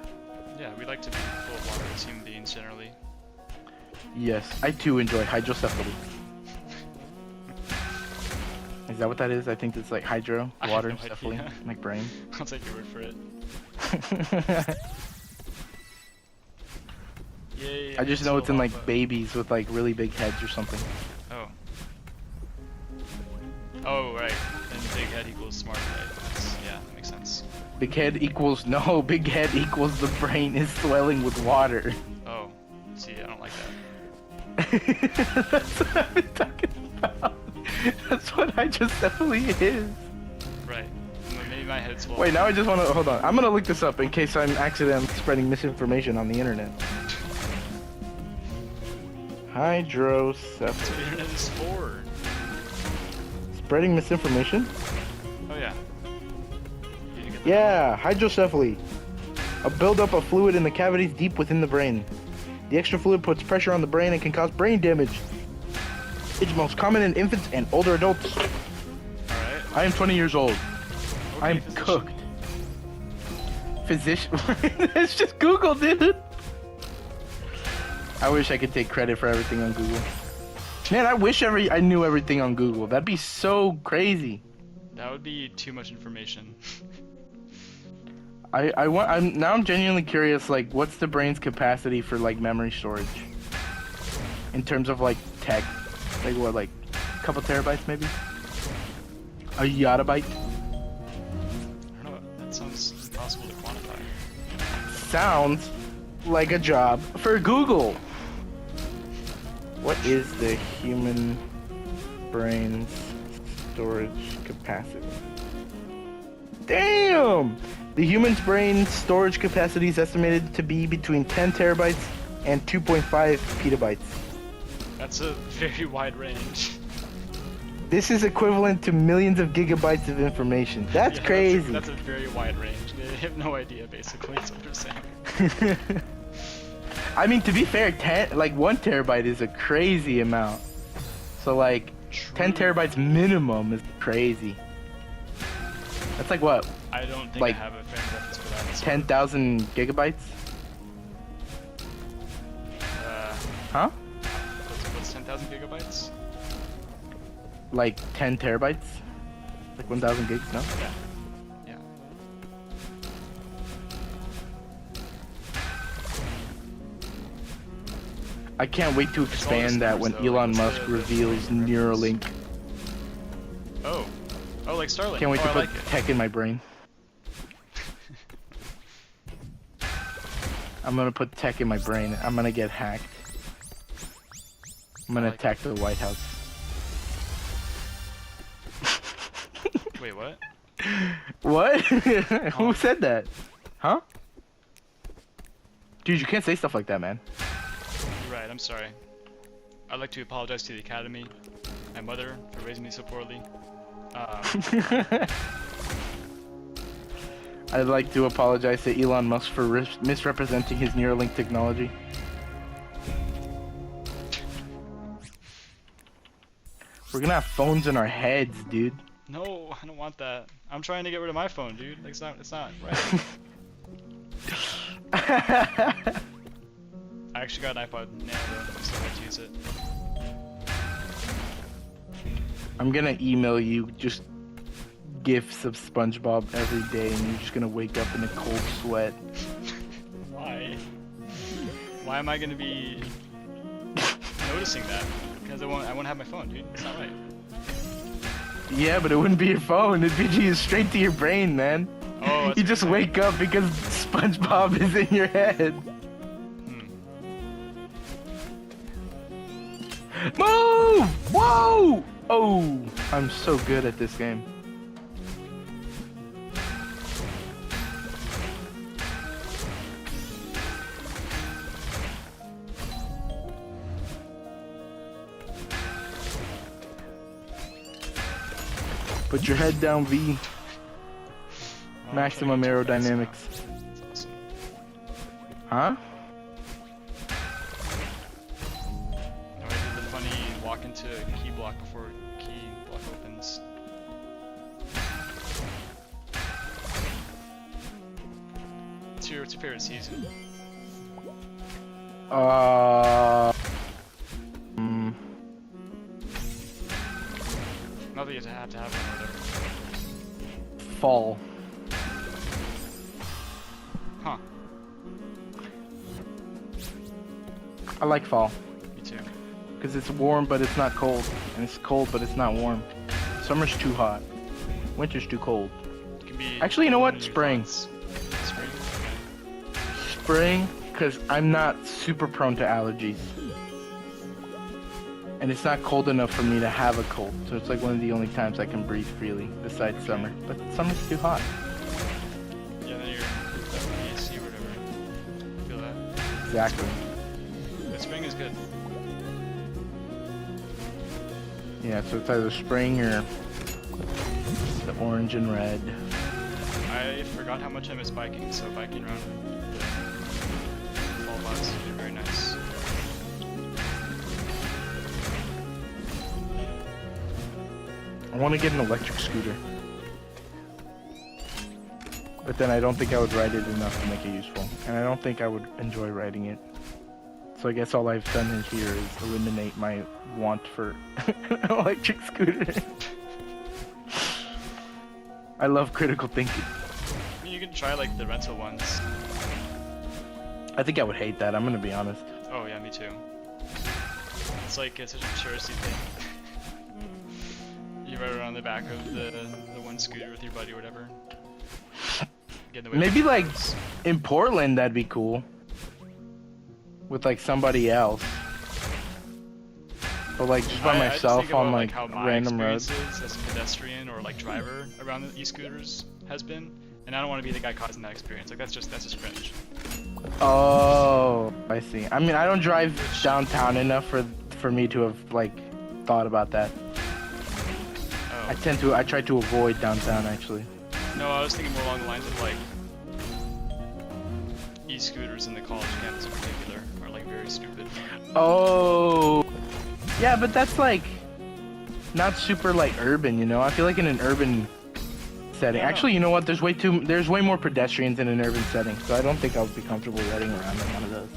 Yeah, we like to be full of water as human beings generally. Yes, I too enjoy hydrocephaly. Is that what that is? I think it's like hydro, I have water, no cephaly, idea. like brain. I'll take your word for it. Yay! I just know it's in like babies with like really big heads or something. Oh. Oh, right. And big head equals smart, right? Yeah, that makes sense. Big head equals no. Big head equals the brain is swelling with water. Oh, see, I don't like that. That's what I've been talking about. That's what hydrocephaly is. Right. Maybe my head's full. Wait, now I just want to hold on. I'm gonna look this up in case I'm accidentally spreading misinformation on the internet. That's Hydrocephaly. what the internet is for. Spreading misinformation? Oh yeah. You didn't get that Yeah, hydrocephaly. A buildup of fluid in the cavities deep within the brain. The extra fluid puts pressure on the brain and can cause brain damage. It's most common in infants and older adults. Alright. I am 20 years old. Okay, I'm physician. cooked. Physician. It's just Google, dude. I wish I could take credit for everything on Google. Man, I wish I knew everything on Google. That'd be so crazy. That would be too much information. I'm genuinely curious, like, what's the brain's capacity for like memory storage? In terms of like tech. Like what, like a couple terabytes maybe? A yottabyte? I don't know, that sounds impossible to quantify. Sounds like a job for Google. What is the human brain's storage capacity? Damn! The human's brain's storage capacity is estimated to be between 10 terabytes and 2.5 petabytes. That's a very wide range. This is equivalent to millions of gigabytes of information. That's Yeah, crazy. That's a very wide range. They have no idea, basically, is what they're saying. I mean, to be fair, 1 terabyte is a crazy amount. So like, 10 terabytes minimum is crazy. That's like what? I don't think like, I have a frame of reference for that. So, 10,000 gigabytes? Huh? what's 10,000 gigabytes? Like 10 terabytes? Like 1,000 gigs? No? Yeah. Yeah. I can't wait to all just expand that when numbers, though. Elon Like, what's Musk the reveals frame of reference? Neuralink. Oh. Oh, like Starlink. Can't wait oh, to I put like it. tech in my brain. I'm gonna put tech in my brain. I'm gonna get hacked. I'm gonna like attack the White House. Wait, what? What? Who said that? Huh? Dude, you can't say stuff like that, man. You're right, I'm sorry. I'd like to apologize to the Academy, my mother, for raising me so poorly. I'd like to apologize to Elon Musk for misrepresenting his Neuralink technology. We're gonna have phones in our heads, dude. No, I don't want that. I'm trying to get rid of my phone, dude. Like, it's not right. I actually got an iPod Nano, though, so I have to use it. I'm gonna email you just gifs of SpongeBob every day, and you're just gonna wake up in a cold sweat. Why? Why am I gonna be noticing that? Because I won't have my phone, dude. It's not right. Yeah, but it wouldn't be your phone. It'd be just straight to your brain, man. Oh, You just wake up because SpongeBob is in your head. Move! Whoa! Oh, I'm so good at this game. Put your head down, V. Oh, Maximum I'm trying to get too aerodynamics. fast now. That's awesome. Huh? No, I did the funny walk into a key block before key. what's your favorite season? Mm, Not that you have to have one or whatever. fall. Huh. I like fall. Me too. Because it's warm, but it's not cold. And it's cold, but it's not warm. Summer's too hot. Winter's too cold. It can be Actually, you know what? one of your Spring. thoughts. Spring? Spring, because I'm not super prone to allergies. And it's not cold enough for me to have a cold. So it's like one of the only times I can breathe freely, besides summer. But summer's too hot. Yeah, then you're definitely AC or whatever. Feel that? Exactly. But spring is good. Yeah, so it's either spring or the orange and red. I forgot how much I miss biking, so biking around the fall vibes is very nice. I want to get an electric scooter. But then I don't think I would ride it enough to make it useful. And I don't think I would enjoy riding it. So I guess all I've done in here is eliminate my want for an electric scooter. I love critical thinking. I mean, you can try like the rental ones. I think I would hate that, I'm gonna be honest. Oh yeah, me too. It's like it's such a touristy thing. You ride around the back of the one scooter with your buddy or whatever. Get in the way of Maybe the like cars. in Portland that'd be cool. With like somebody else. But like just by I just myself think about, on like how my random roads. experiences as a pedestrian or like driver around the e-scooters has been, and I don't want to be the guy causing that experience. Like that's just cringe. Oh, I see. I mean, I don't drive downtown enough for me to have like thought about that. Oh. I try to avoid downtown actually. No, I was thinking more along the lines of like e-scooters in the college campus in particular are like very stupid. Oh, yeah, but that's like not super like urban, you know. I feel like in an urban setting. Yeah. Actually, you know what? There's way more pedestrians in an urban setting, so I don't think I would be comfortable riding around in one of those.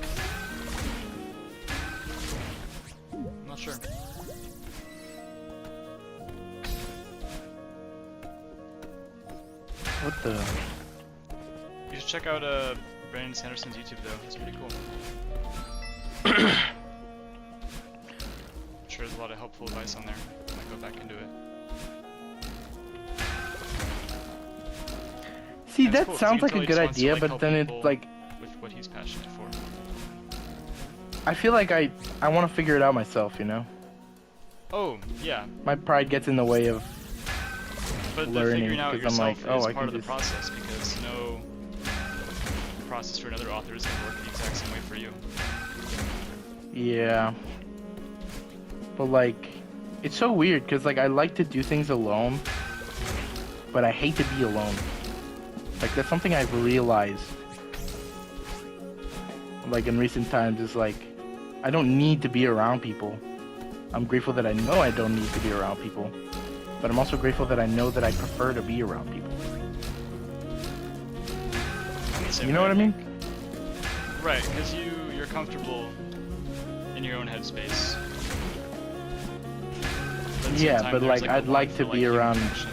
I'm not sure. What the? You should check out Brandon Sanderson's YouTube though. It's pretty cool. I'm sure there's a lot of helpful advice on there. I might go back into it. See, That's that cool, 'cause sounds you can like tell a he good just wants to, idea, like, but help then it's people like with what he's passionate for. I feel like I want to figure it out myself, you know. Oh, yeah. My pride gets in the way of But the learning, figuring out 'cause I'm yourself like, oh, is I part can of the just- process because no process for another author is going to work the exact same way for you. yeah. But like, it's so weird because like I like to do things alone, but I hate to be alone. Like that's something I've realized. Like in recent times is like, I don't need to be around people. I'm grateful that I know I don't need to be around people. But I'm also grateful that I know that I prefer to be around people. I'm the same You know way. what I mean? Right, because you're comfortable in your own headspace. But at the same Yeah, time, but there's, like a I'd want like for, to like, be human around. connection.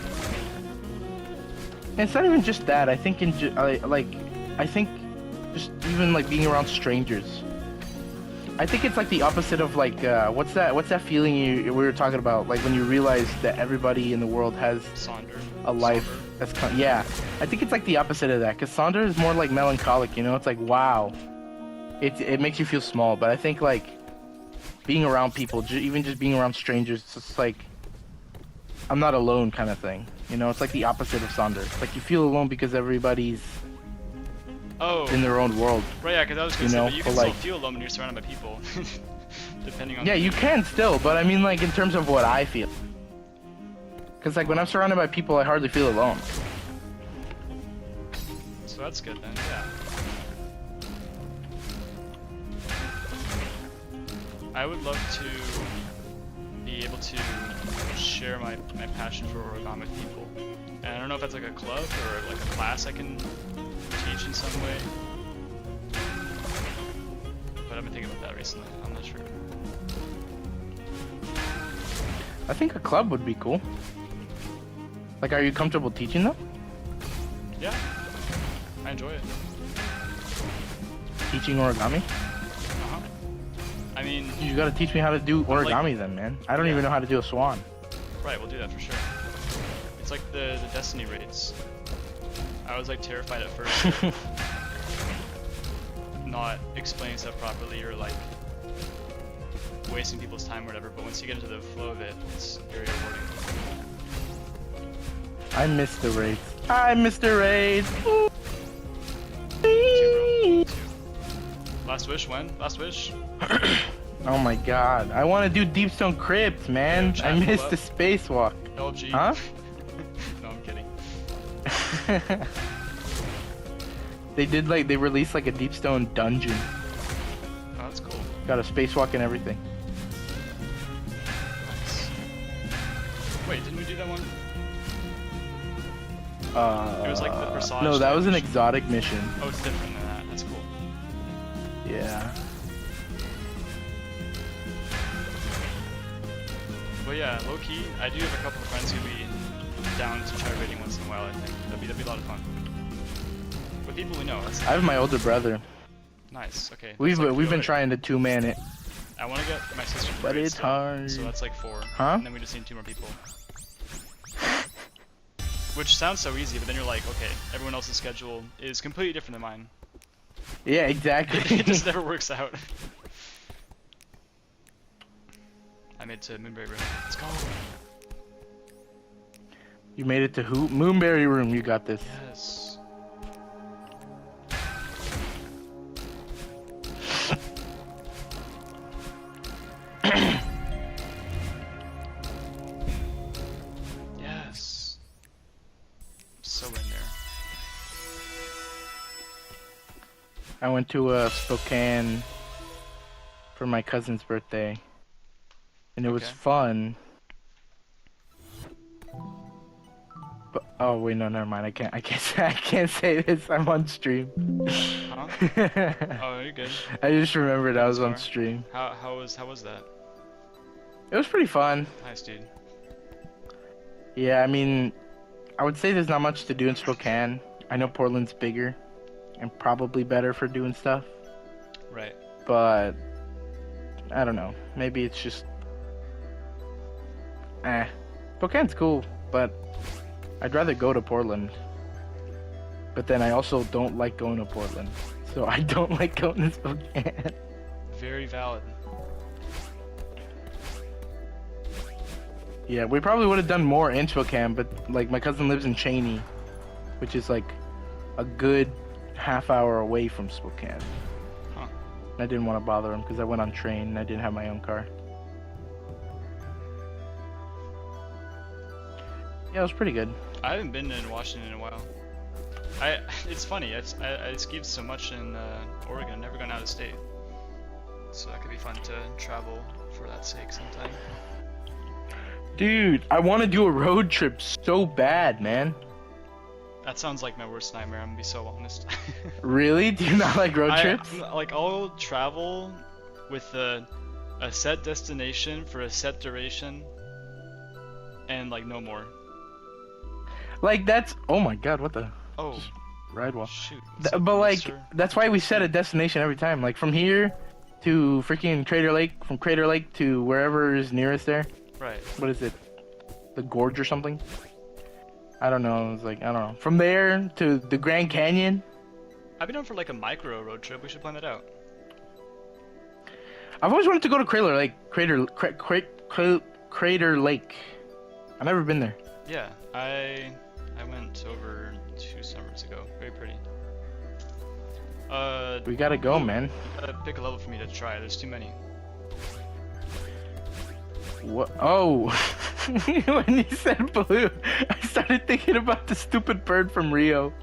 And it's not even just that. I think I think just even like being around strangers. I think it's like the opposite of like what's that feeling we were talking about, like when you realize that everybody in the world has Sonder. a life that's yeah. I think it's like the opposite of that because Sonder is more like melancholic, you know. It's like wow, it makes you feel small. But I think like being around people, even just being around strangers, it's just like I'm not alone kind of thing. You know, it's like the opposite of Sonder. It's like you feel alone because everybody's Oh, in their own world. right, yeah, because I was going you to say, know, but you but, can like- still feel alone when you're surrounded by people. Depending on Yeah, you can still, but I mean like in terms of what I feel. Cause like when I'm surrounded by people, I hardly feel alone. So that's good then, yeah. I would love to be able to share my passion for origami with people. And I don't know if that's like a club or like a class I can teach in some way. thinking about that recently. I'm not sure. I think a club would be cool. Like, are you comfortable teaching them? Yeah, I enjoy it. Teaching origami? Uh-huh. I mean, You gotta teach me how to do origami then, man. I don't even know how to do a swan. right, we'll do that for sure. It's like the Destiny raids. I was like terrified at first of not explaining stuff properly or like wasting people's time or whatever, but once you get into the flow of it, it's very rewarding. I missed the raids. I missed the raids. Ooh. Me too, bro. Me too. Last wish, when? Last wish? Oh my god. I want to do Deepstone Crypt, man. Yeah, I chat, missed pull the spacewalk. LG. Huh? No, I'm kidding. They released like a Deepstone dungeon. Oh, that's cool. Got a spacewalk and everything. Nice. Wait, didn't we do that one? It was like the Presage. No, that was an mission. exotic mission. Oh, it's different than that. That's cool. Yeah. But yeah, low key, I do have a couple of friends who'd be down to try raiding once in a while. I think that'd be a lot of fun. With people we know. That's I have my older brother. nice. Okay. We've that's like we've been good. trying to 2-man it. I want to get my sister. to But raid it's still, hard. So that's like 4. Huh? And then we just need 2 more people. Which sounds so easy, but then you're like, okay, everyone else's schedule is completely different than mine. Yeah, exactly. It just never works out. I made it to Moonberry Room. Let's go. You made it to who? Moonberry Room. You got this. Yes. Yes. So in there. I went to Spokane for my cousin's birthday, and it was Okay. fun. But oh wait, no, never mind. I can't say this. I'm on stream. Huh? Oh, you're good. I just remembered I was on Sorry. stream. How was that? It was pretty fun. Nice, dude. Yeah, I mean, I would say there's not much to do in Spokane. I know Portland's bigger and probably better for doing stuff, Right. but I don't know. Maybe it's just Spokane's cool, but I'd rather go to Portland. But then I also don't like going to Portland, so I don't like going to Spokane. Very valid. Yeah, we probably would have done more in Spokane, but like my cousin lives in Cheney, which is like a good half-hour away from Spokane. Huh. I didn't want to bother him because I went on train and I didn't have my own car. Yeah, it was pretty good. I haven't been in Washington in a while. It's funny. I skied so much in Oregon. I've never gone out of state. So that could be fun to travel for that sake sometime. Dude, I want to do a road trip so bad, man. That sounds like my worst nightmare. I'm gonna be so honest. Really? Do you not like road trips? Like I'll travel with a set destination for a set duration, and like no more. Like that's oh my god, what the Oh, ride wall. shoot. But like that's why we set a destination every time. Like from here to freaking Crater Lake, from Crater Lake to wherever is nearest there. Right. What is it? The Gorge or something? I don't know. It's like I don't know. From there to the Grand Canyon. I've been on for like a micro road trip. We should plan that out. I've always wanted to go to Crater Lake. Crater Lake. I've never been there. Yeah, I went over 2 summers ago. Very pretty. We gotta go, man. Pick a level for me to try. There's too many. What? Oh, when you said blue, I started thinking about the stupid bird from Rio.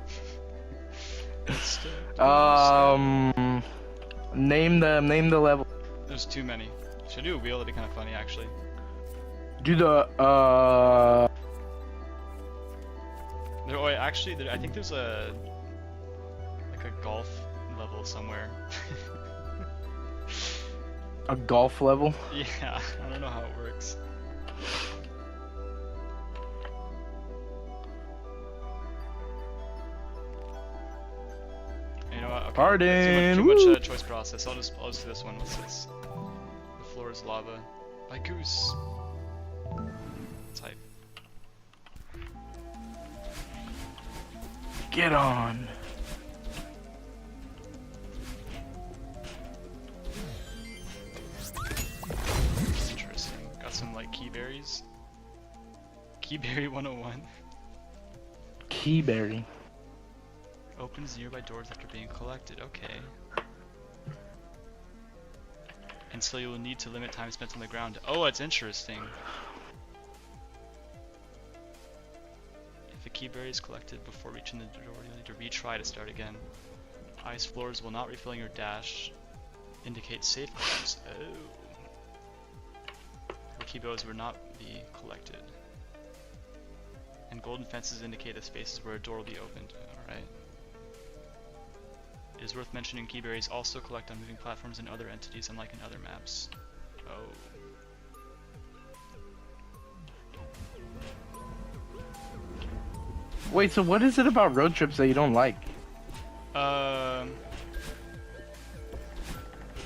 Name the level. There's too many. Should I do a wheel? That'd be kind of funny, actually. Do the There, oh, actually, I think there's a golf level somewhere. A golf level. Yeah, I don't know how it works. You know what? Okay. Pardon. Too Woo. much choice process. I'll just do this one. What's this? The floor is lava. My goose. Type. Get on. Interesting. Got some like key berries. Keyberry 101. Keyberry. Opens nearby doors after being collected. Okay. And so you will need to limit time spent on the ground. Oh, that's interesting. If a keyberry is collected before reaching the door, you'll need to retry to start again. Ice floors will not refill your dash. Indicate safe items. Oh. Rookie bows will not be collected. And golden fences indicate the spaces where a door will be opened. Alright. It is worth mentioning keyberries also collect on moving platforms and other entities, unlike in other maps. Oh. Wait, so what is it about road trips that you don't like?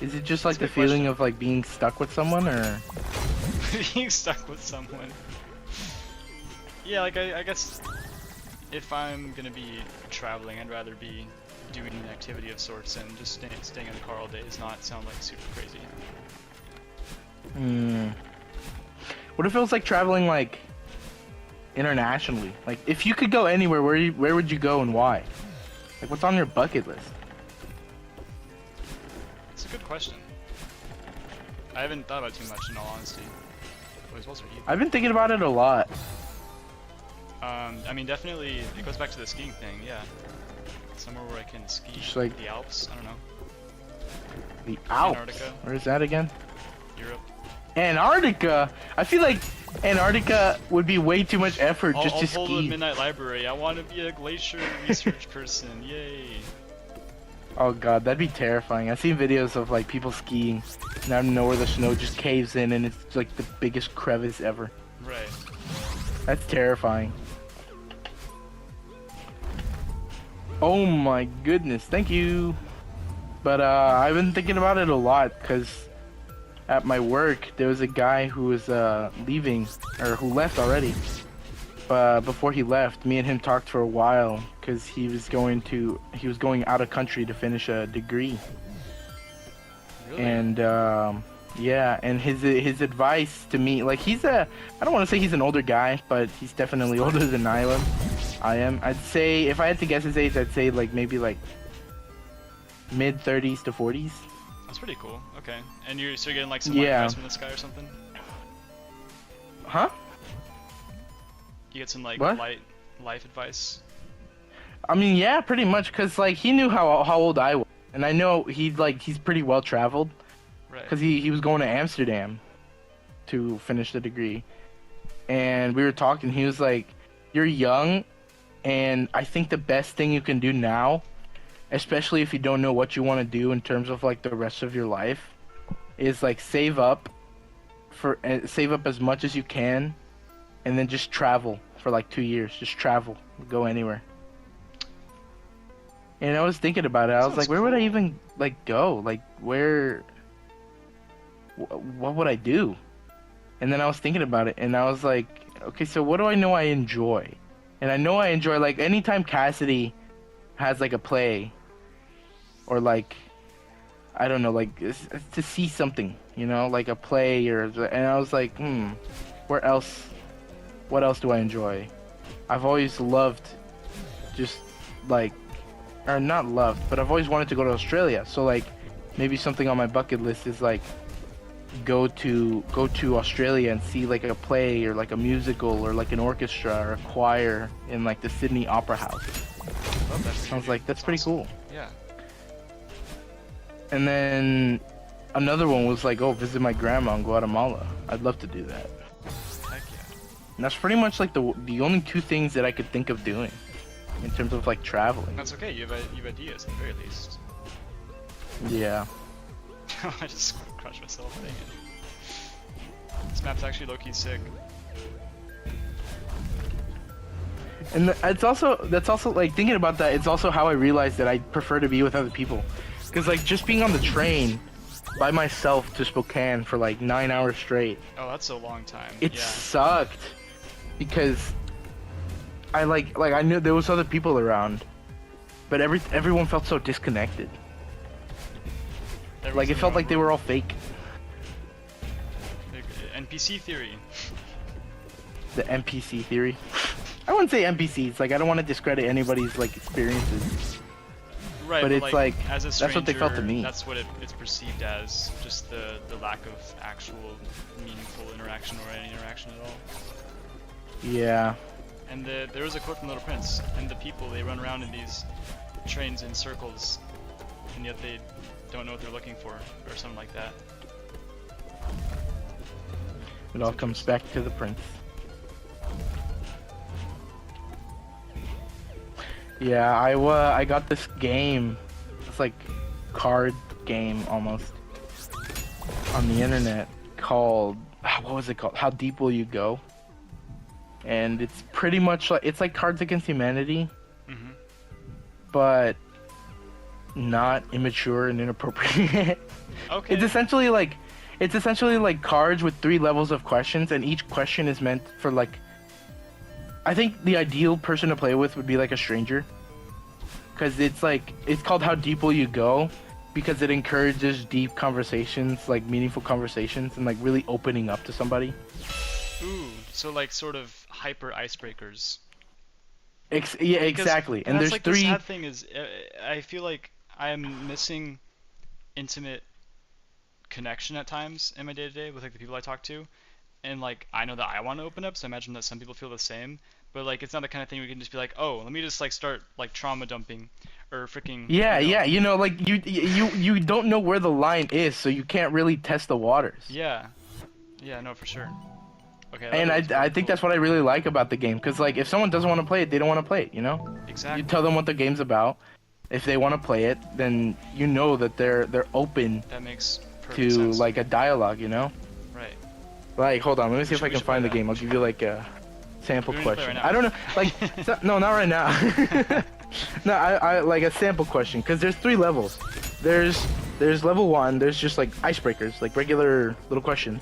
Is it just like the feeling of like being stuck with someone, or being stuck with someone? Yeah, like I guess if I'm gonna be traveling, I'd rather be doing an activity of sorts, and just staying in the car all day does not sound like super crazy. What if it was like traveling like internationally? Like if you could go anywhere, where would you go and why? Like what's on your bucket list? It's a good question. I haven't thought about it too much, in all honesty. I've been thinking about it a lot. I mean, definitely, it goes back to the skiing thing, yeah. Somewhere where I can ski. Just like the Alps, I don't know. The Alps? Antarctica. Where is that again? Europe. Antarctica? I feel like Antarctica would be way too much effort just to I'll hold a ski. midnight library. I want to be a glacier research person. Yay. Oh god, that'd be terrifying. I've seen videos of like people skiing and out of nowhere the snow just caves in and it's like the biggest crevice ever. Right. That's terrifying. Oh my goodness, thank you. But I've been thinking about it a lot because at my work there was a guy who was leaving, or who left already. Before he left, me and him talked for a while because he was going out of country to finish a degree. Really? And yeah, and his advice to me, like I don't want to say he's an older guy, but he's definitely older than I am. I'd say, if I had to guess his age, I'd say like maybe like mid 30s to 40s. That's pretty cool. Okay. And you're getting like some Yeah. advice from this guy or something? Huh? You get some like What? life advice? I mean, yeah, pretty much, cause like he knew how old I was, and I know he's pretty well traveled, Right. cause he was going to Amsterdam to finish the degree, and we were talking. He was like, "You're young, and I think the best thing you can do now, especially if you don't know what you want to do in terms of like the rest of your life, is like save up as much as you can, and then just travel for like 2 years. Just travel, go anywhere." And I was thinking about it. I was like, where would I even like go? Like where? What would I do? And then I was thinking about it, and I was like, okay, so what do I know I enjoy? And I know I enjoy like anytime Cassidy has like a play, or like, I don't know, like to see something, you know, like a play, and I was like, where else? What else do I enjoy? I've always loved, just like, or not loved, but I've always wanted to go to Australia. So like, maybe something on my bucket list is like, go to Australia and see like a play or like a musical or like an orchestra or a choir in like the Sydney Opera House. Love that. I was like, that's pretty cool. Yeah. And then another one was like, oh, visit my grandma in Guatemala. I'd love to do that. Heck yeah. And that's pretty much like the only two things that I could think of doing in terms of like traveling. That's okay. You have ideas at the very least. Yeah. I just crush myself. Dang it. This map's actually low-key sick. And that's also like thinking about that. It's also how I realized that I prefer to be with other people, because like just being on the train by myself to Spokane for like 9 hours straight. Oh, that's a long time. It yeah. sucked because I like I knew there was other people around, but everyone felt so disconnected. Like it felt like they were all fake. NPC theory. The NPC theory. I wouldn't say NPCs. Like I don't want to discredit anybody's like experiences. Right, but it's like as a stranger, that's what they felt to me. That's what it's perceived as, just the lack of actual meaningful interaction or any interaction at all. Yeah. And there was a quote from Little Prince, and the people, they run around in these trains in circles, and yet they don't know what they're looking for, or something like that. It all comes back to the prince. Yeah, I got this game. It's like card game almost on the internet called, what was it called? How Deep Will You Go? And it's pretty much like, it's like Cards Against Humanity, but not immature and inappropriate. Okay. It's essentially like cards with 3 levels of questions, and each question is meant for like, I think the ideal person to play with would be like a stranger, because it's called How Deep Will You Go, because it encourages deep conversations, like meaningful conversations, and like really opening up to somebody. Ooh, so like sort of hyper icebreakers. Yeah, exactly. And there's like 3. The sad thing is, I feel like I am missing intimate connection at times in my day-to-day with like the people I talk to, and like I know that I want to open up, so I imagine that some people feel the same, but like it's not the kind of thing we can just be like, oh, let me just like start like trauma dumping or freaking you know, like you don't know where the line is, so you can't really test the waters. Yeah no, for sure. Okay, and I think that's what I really like about the game, because like if someone doesn't want to play it, they don't want to play it, you know. Exactly. You tell them what the game's about. If they want to play it, then you know that they're open that makes to sense. like a dialogue, you know. Right. Like, hold on, let me see if I can find the game. I'll give you like a sample question. Right, I don't know, like, no, not right now. No, I like a sample question, because there's 3 levels. There's level 1. There's just like icebreakers, like regular little questions,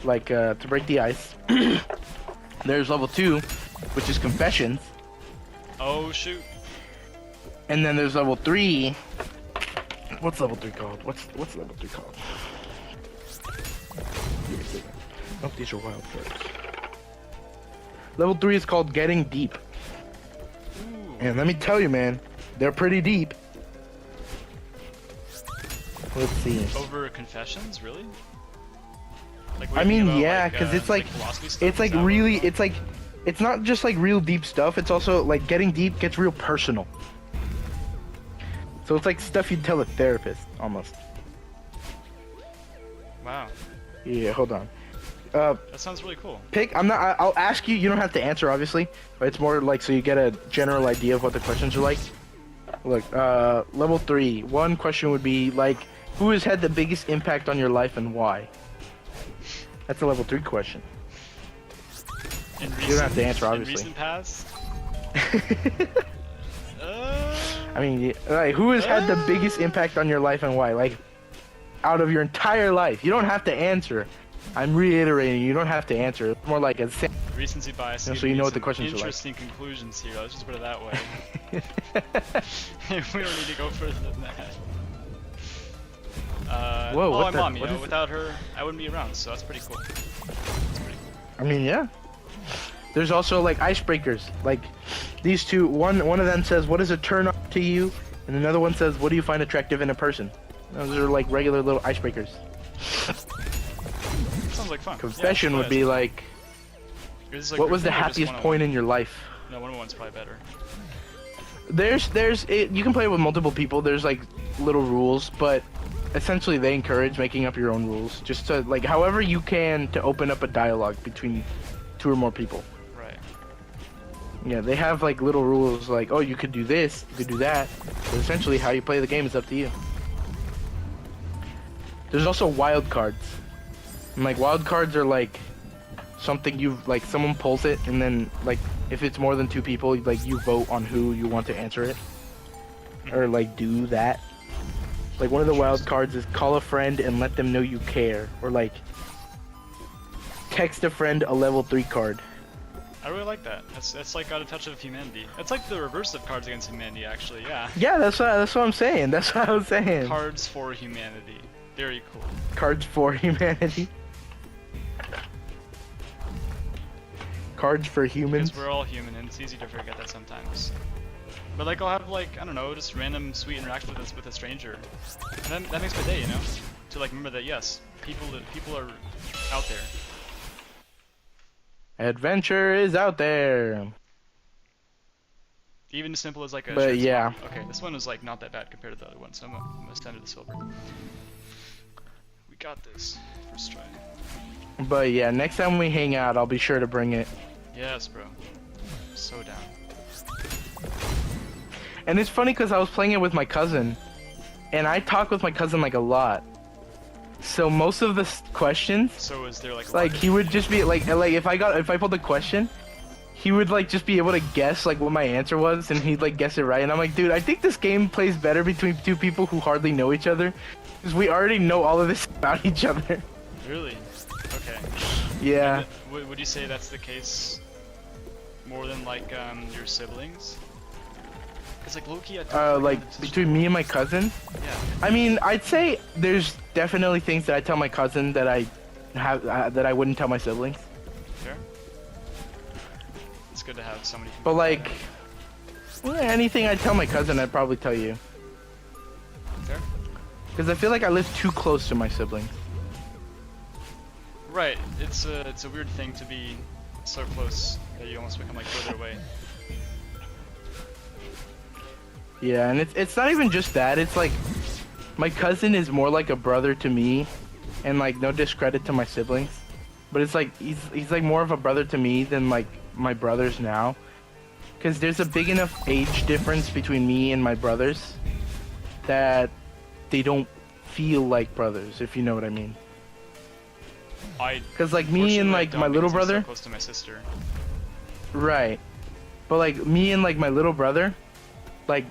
like to break the ice. There's level 2, which is confessions. Oh shoot. And then there's level 3. What's level 3 called? What's level 3 called? Nope, these are wild cards. Level 3 is called Getting Deep. Ooh. And let me tell you, man, they're pretty deep. Let's see. Over confessions, really? Like, I mean, about, yeah, because it's like philosophy stuff? it's like really, it's like, it's not just like real deep stuff. It's also like Getting Deep gets real personal. So it's like stuff you'd tell a therapist, almost. Wow. Yeah, hold on. That sounds really cool. Pick. I'll ask you. You don't have to answer, obviously, but it's more like so you get a general idea of what the questions are like. Look, level 3. One question would be like, who has had the biggest impact on your life and why? That's a level 3 question. You don't have to answer, obviously. In recent past. I mean, like, who has had the biggest impact on your life and why? Like, out of your entire life. You don't have to answer. I'm reiterating, you don't have to answer. It's more like a recency bias. so you know what the questions are like. Interesting conclusions here. Let's just put it that way. We don't need to go further than that. Whoa, my mom, what is without her, I wouldn't be around, so that's pretty cool. I mean, yeah. There's also like icebreakers. Like these two, one of them says, "What is a turn on to you?" and another one says, "What do you find attractive in a person?" Those are like regular little icebreakers. Sounds like fun. Confession would be like, what was the happiest point in your life? No, 1-on-1's probably better. You can play it with multiple people. There's like little rules, but essentially they encourage making up your own rules, just to like however you can to open up a dialogue between 2 or more people. Right. Yeah, they have like little rules like, oh, you could do this, you could do that. But essentially how you play the game is up to you. There's also wild cards. And like wild cards are like something you've like someone pulls it and then like if it's more than 2 people, like you vote on who you want to answer it. Or like do that. Like one of the wild cards is call a friend and let them know you care. Or like text a friend a level 3 card. I really like that. That's like got a touch of humanity. It's like the reverse of Cards Against Humanity, actually. Yeah. Yeah, that's what I'm saying. That's what I was saying. Cards for Humanity. Very cool. Cards for humanity. Cards for humans. Because we're all human, and it's easy to forget that sometimes. But like, I'll have like, I don't know, just random sweet interaction with a stranger. And that makes my day, you know? To like remember that yes, people are out there. Adventure is out there. Even as simple as like a. But yeah. Swap. Okay, this one is like not that bad compared to the other one, so I'm gonna send it to silver. We got this. First try. But yeah, next time we hang out, I'll be sure to bring it. Yes, bro. So down. And it's funny because I was playing it with my cousin, and I talk with my cousin like a lot. So most of the questions, So is there like he would just be like if I pulled the question, he would like just be able to guess like what my answer was, and he'd like guess it right. And I'm like, dude, I think this game plays better between 2 people who hardly know each other, because we already know all of this about each other. Really? Okay. Yeah. Would you say that's the case more than like your siblings? Cause like Loki, Like between me and my cousin. Yeah. I mean, I'd say there's definitely things that I tell my cousin that I have that I wouldn't tell my siblings. Fair. It's good to have somebody. But like, anything I tell my cousin, I'd probably tell you. Fair. Because I feel like I live too close to my siblings. Right. It's a weird thing to be so close that you almost become like further away. Yeah, and it's not even just that. It's like my cousin is more like a brother to me, and like no discredit to my siblings, but it's like he's like more of a brother to me than like my brothers now, because there's a big enough age difference between me and my brothers that they don't feel like brothers, if you know what I mean. Because like me and like my little brother, I'm so close to my sister. right? But like me and like my little brother, like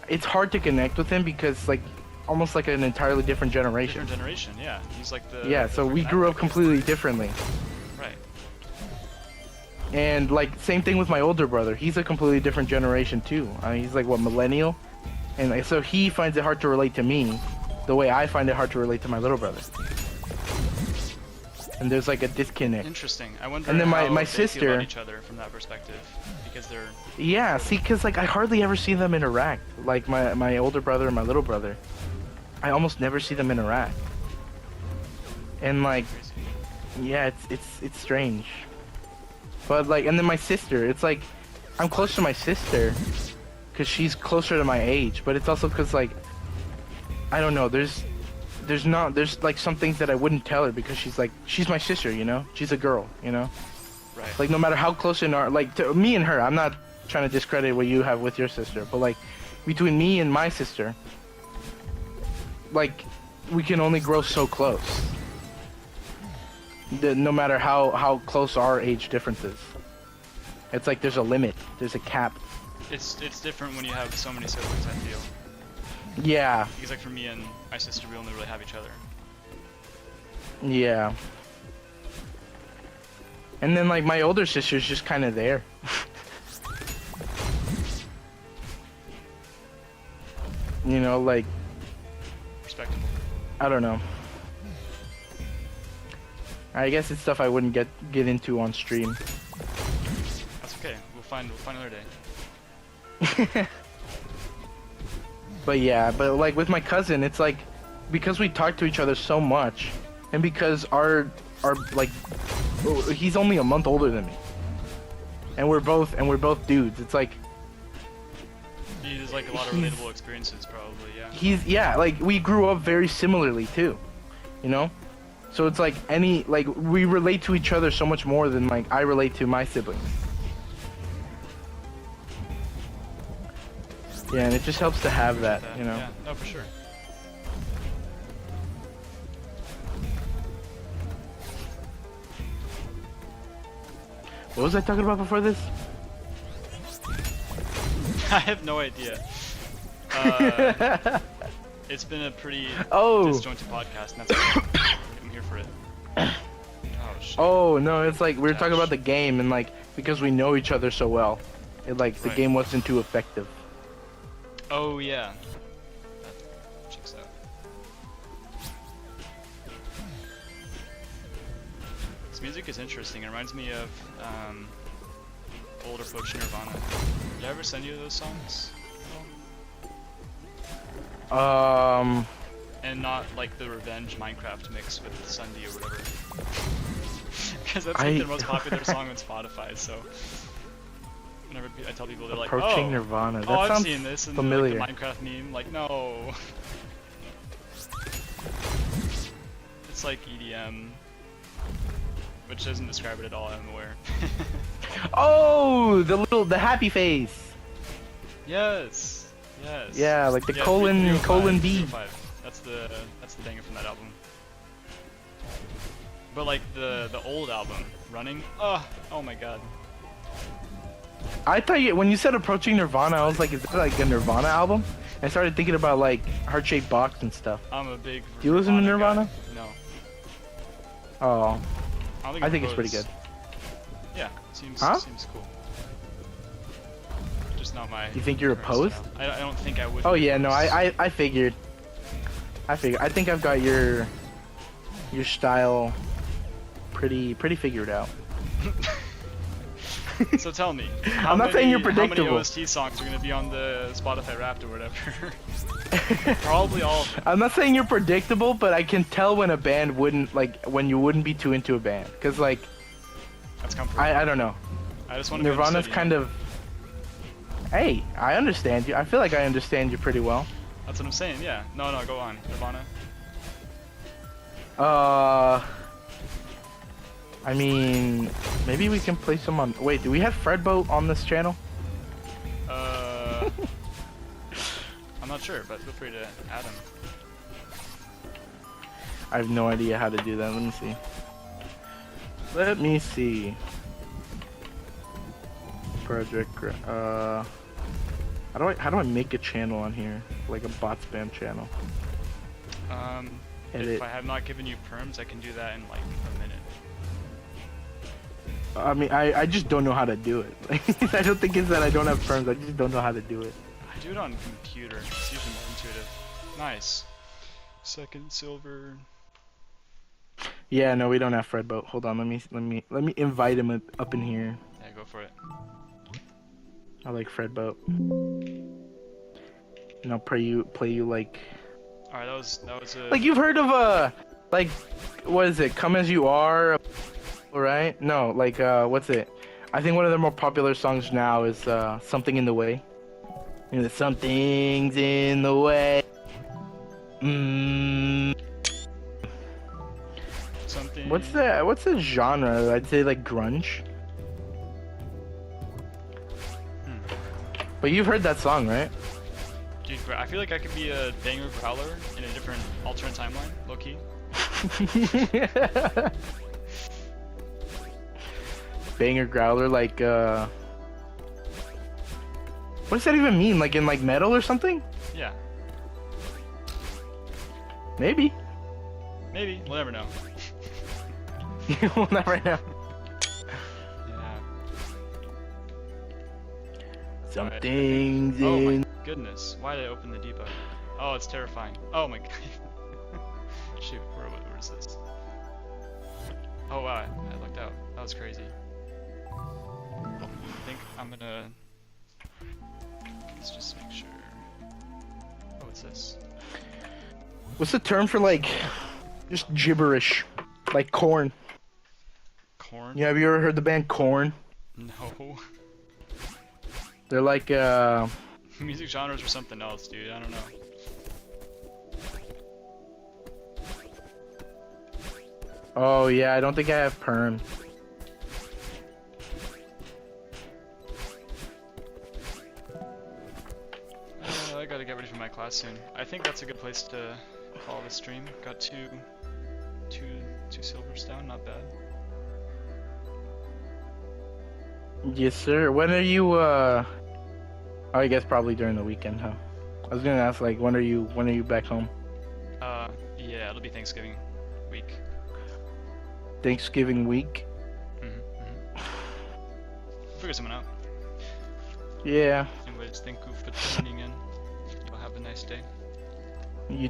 it's hard to connect with him because like almost like an entirely different generation. Different generation, yeah. He's like the. Yeah, so we grew up completely differently. Right. And like same thing with my older brother. He's a completely different generation too. I mean, he's like what, millennial, and like, so he finds it hard to relate to me, the way I find it hard to relate to my little brother. And there's like a disconnect. Interesting. I wonder. And then how my they feel sister. about each other from that perspective, because they're. Yeah, see, cause like I hardly ever see them interact. Like my older brother and my little brother, I almost never see them interact. And like, yeah, it's strange. But like, and then my sister, it's like, I'm close to my sister, cause she's closer to my age. But it's also cause like, I don't know. There's like some things that I wouldn't tell her because she's my sister, you know. She's a girl, you know. Right. Like no matter how close in our like to me and her, I'm not trying to discredit what you have with your sister, but like between me and my sister, like we can only grow so close. No matter how close our age difference is, it's like there's a limit, there's a cap. It's different when you have so many siblings, I feel. Yeah. Because like for me and my sister, we only really have each other. Yeah. And then like my older sister's just kind of there. You know, like, Respectable. I don't know. I guess it's stuff I wouldn't get into on stream. That's okay. We'll find another day. But yeah, but like with my cousin, it's like because we talk to each other so much, and because our like he's only a month older than me, and we're both dudes. It's like There's like a lot of relatable experiences, probably. Yeah. like we grew up very similarly too, you know. So it's like we relate to each other so much more than like I relate to my siblings. Yeah, and it just helps to have that, you know. Yeah, no, for sure. What was I talking about before this? I have no idea. It's been a pretty disjointed podcast, and that's why I'm here for it. Oh shit. Oh no, it's like we were talking about the game, and like because we know each other so well, it like the game wasn't too effective. Oh yeah. That checks out. This music is interesting. It reminds me of old approach Nirvana. Did I ever send you those songs? And not like the Revenge Minecraft mix with Sunday or whatever. Because that's like the most popular song on Spotify, so whenever I tell people, they're like, Approaching Nirvana. That I've sounds seen this in familiar. like, the Minecraft meme. Like, no. It's like EDM, which doesn't describe it at all, I'm aware. Oh, the happy face. Yes. Yes. Yeah, like the Yeah, colon 305, B. 305. That's the banger from that album. But like the old album, Running. Oh my god. I thought when you said Approaching Nirvana, I was like, is that like a Nirvana album? I started thinking about like Heart-Shaped Box and stuff. I'm a big. Do you listen to Nirvana? Guy. No. Oh. I think it's pretty good. Yeah, seems cool. Just not my. You think you're opposed? I don't think I would. Oh yeah, no, I figured. I think I've got your style pretty figured out. So tell me, I'm not saying you're predictable. How many OST songs are gonna be on the Spotify Wrapped or whatever? Probably all of them. I'm not saying you're predictable, but I can tell when a band wouldn't when you wouldn't be too into a band, cause like. That's comforting. I don't know. I just want to. Nirvana's kind of. Hey, I understand you. I feel like I understand you pretty well. That's what I'm saying. Yeah. No, go on, Nirvana. I mean, maybe we can play some on. Wait, do we have Fredboat on this channel? I'm not sure, but feel free to add him. I have no idea how to do that. Let me see. Let me see. Project. How do I make a channel on here? Like a bot spam channel. Edit. If I have not given you perms, I can do that in like a minute. I mean, I just don't know how to do it. I don't think it's that I don't have perms. I just don't know how to do it. I do it on computer. It's usually more intuitive. Nice. Second silver. Yeah, no, we don't have Fredboat. Hold on, let me invite him up in here. Yeah, go for it. I like Fredboat. And I'll play you like. Alright, that was a. Like you've heard of like, what is it? Come As You Are, right? No, like what's it? I think one of their more popular songs now is Something in the Way. You know, something's in the way. Something. What's the genre? I'd say like grunge. But you've heard that song, right? Dude, I feel like I could be a banger growler in a different alternate timeline, low key. Banger growler, like what does that even mean? Like in like metal or something? Yeah. Maybe. Maybe. We'll never know. Well, not right now. Yeah. Something's Oh in. my goodness. Why did I open the debug? Oh, it's terrifying. Oh my god. Shoot, where is this? Oh wow, I lucked out. That was crazy. I think I'm gonna... Let's just make sure... Oh, what's this? What's the term for like just gibberish? Like corn. Corn? Yeah, have you ever heard the band Corn? No. They're like Music genres or something else, dude. I don't know. Oh yeah, I don't think I have perm. I gotta get ready for my class soon. I think that's a good place to call the stream. Got two, 2 silvers down, not bad. Yes, sir. When are you? Oh, I guess probably during the weekend, huh? I was gonna ask like when are you back home? Yeah, it'll be Thanksgiving week. Thanksgiving week. Figure something out. Yeah. Anyways, thank you for tuning in. Y'all have a nice day. You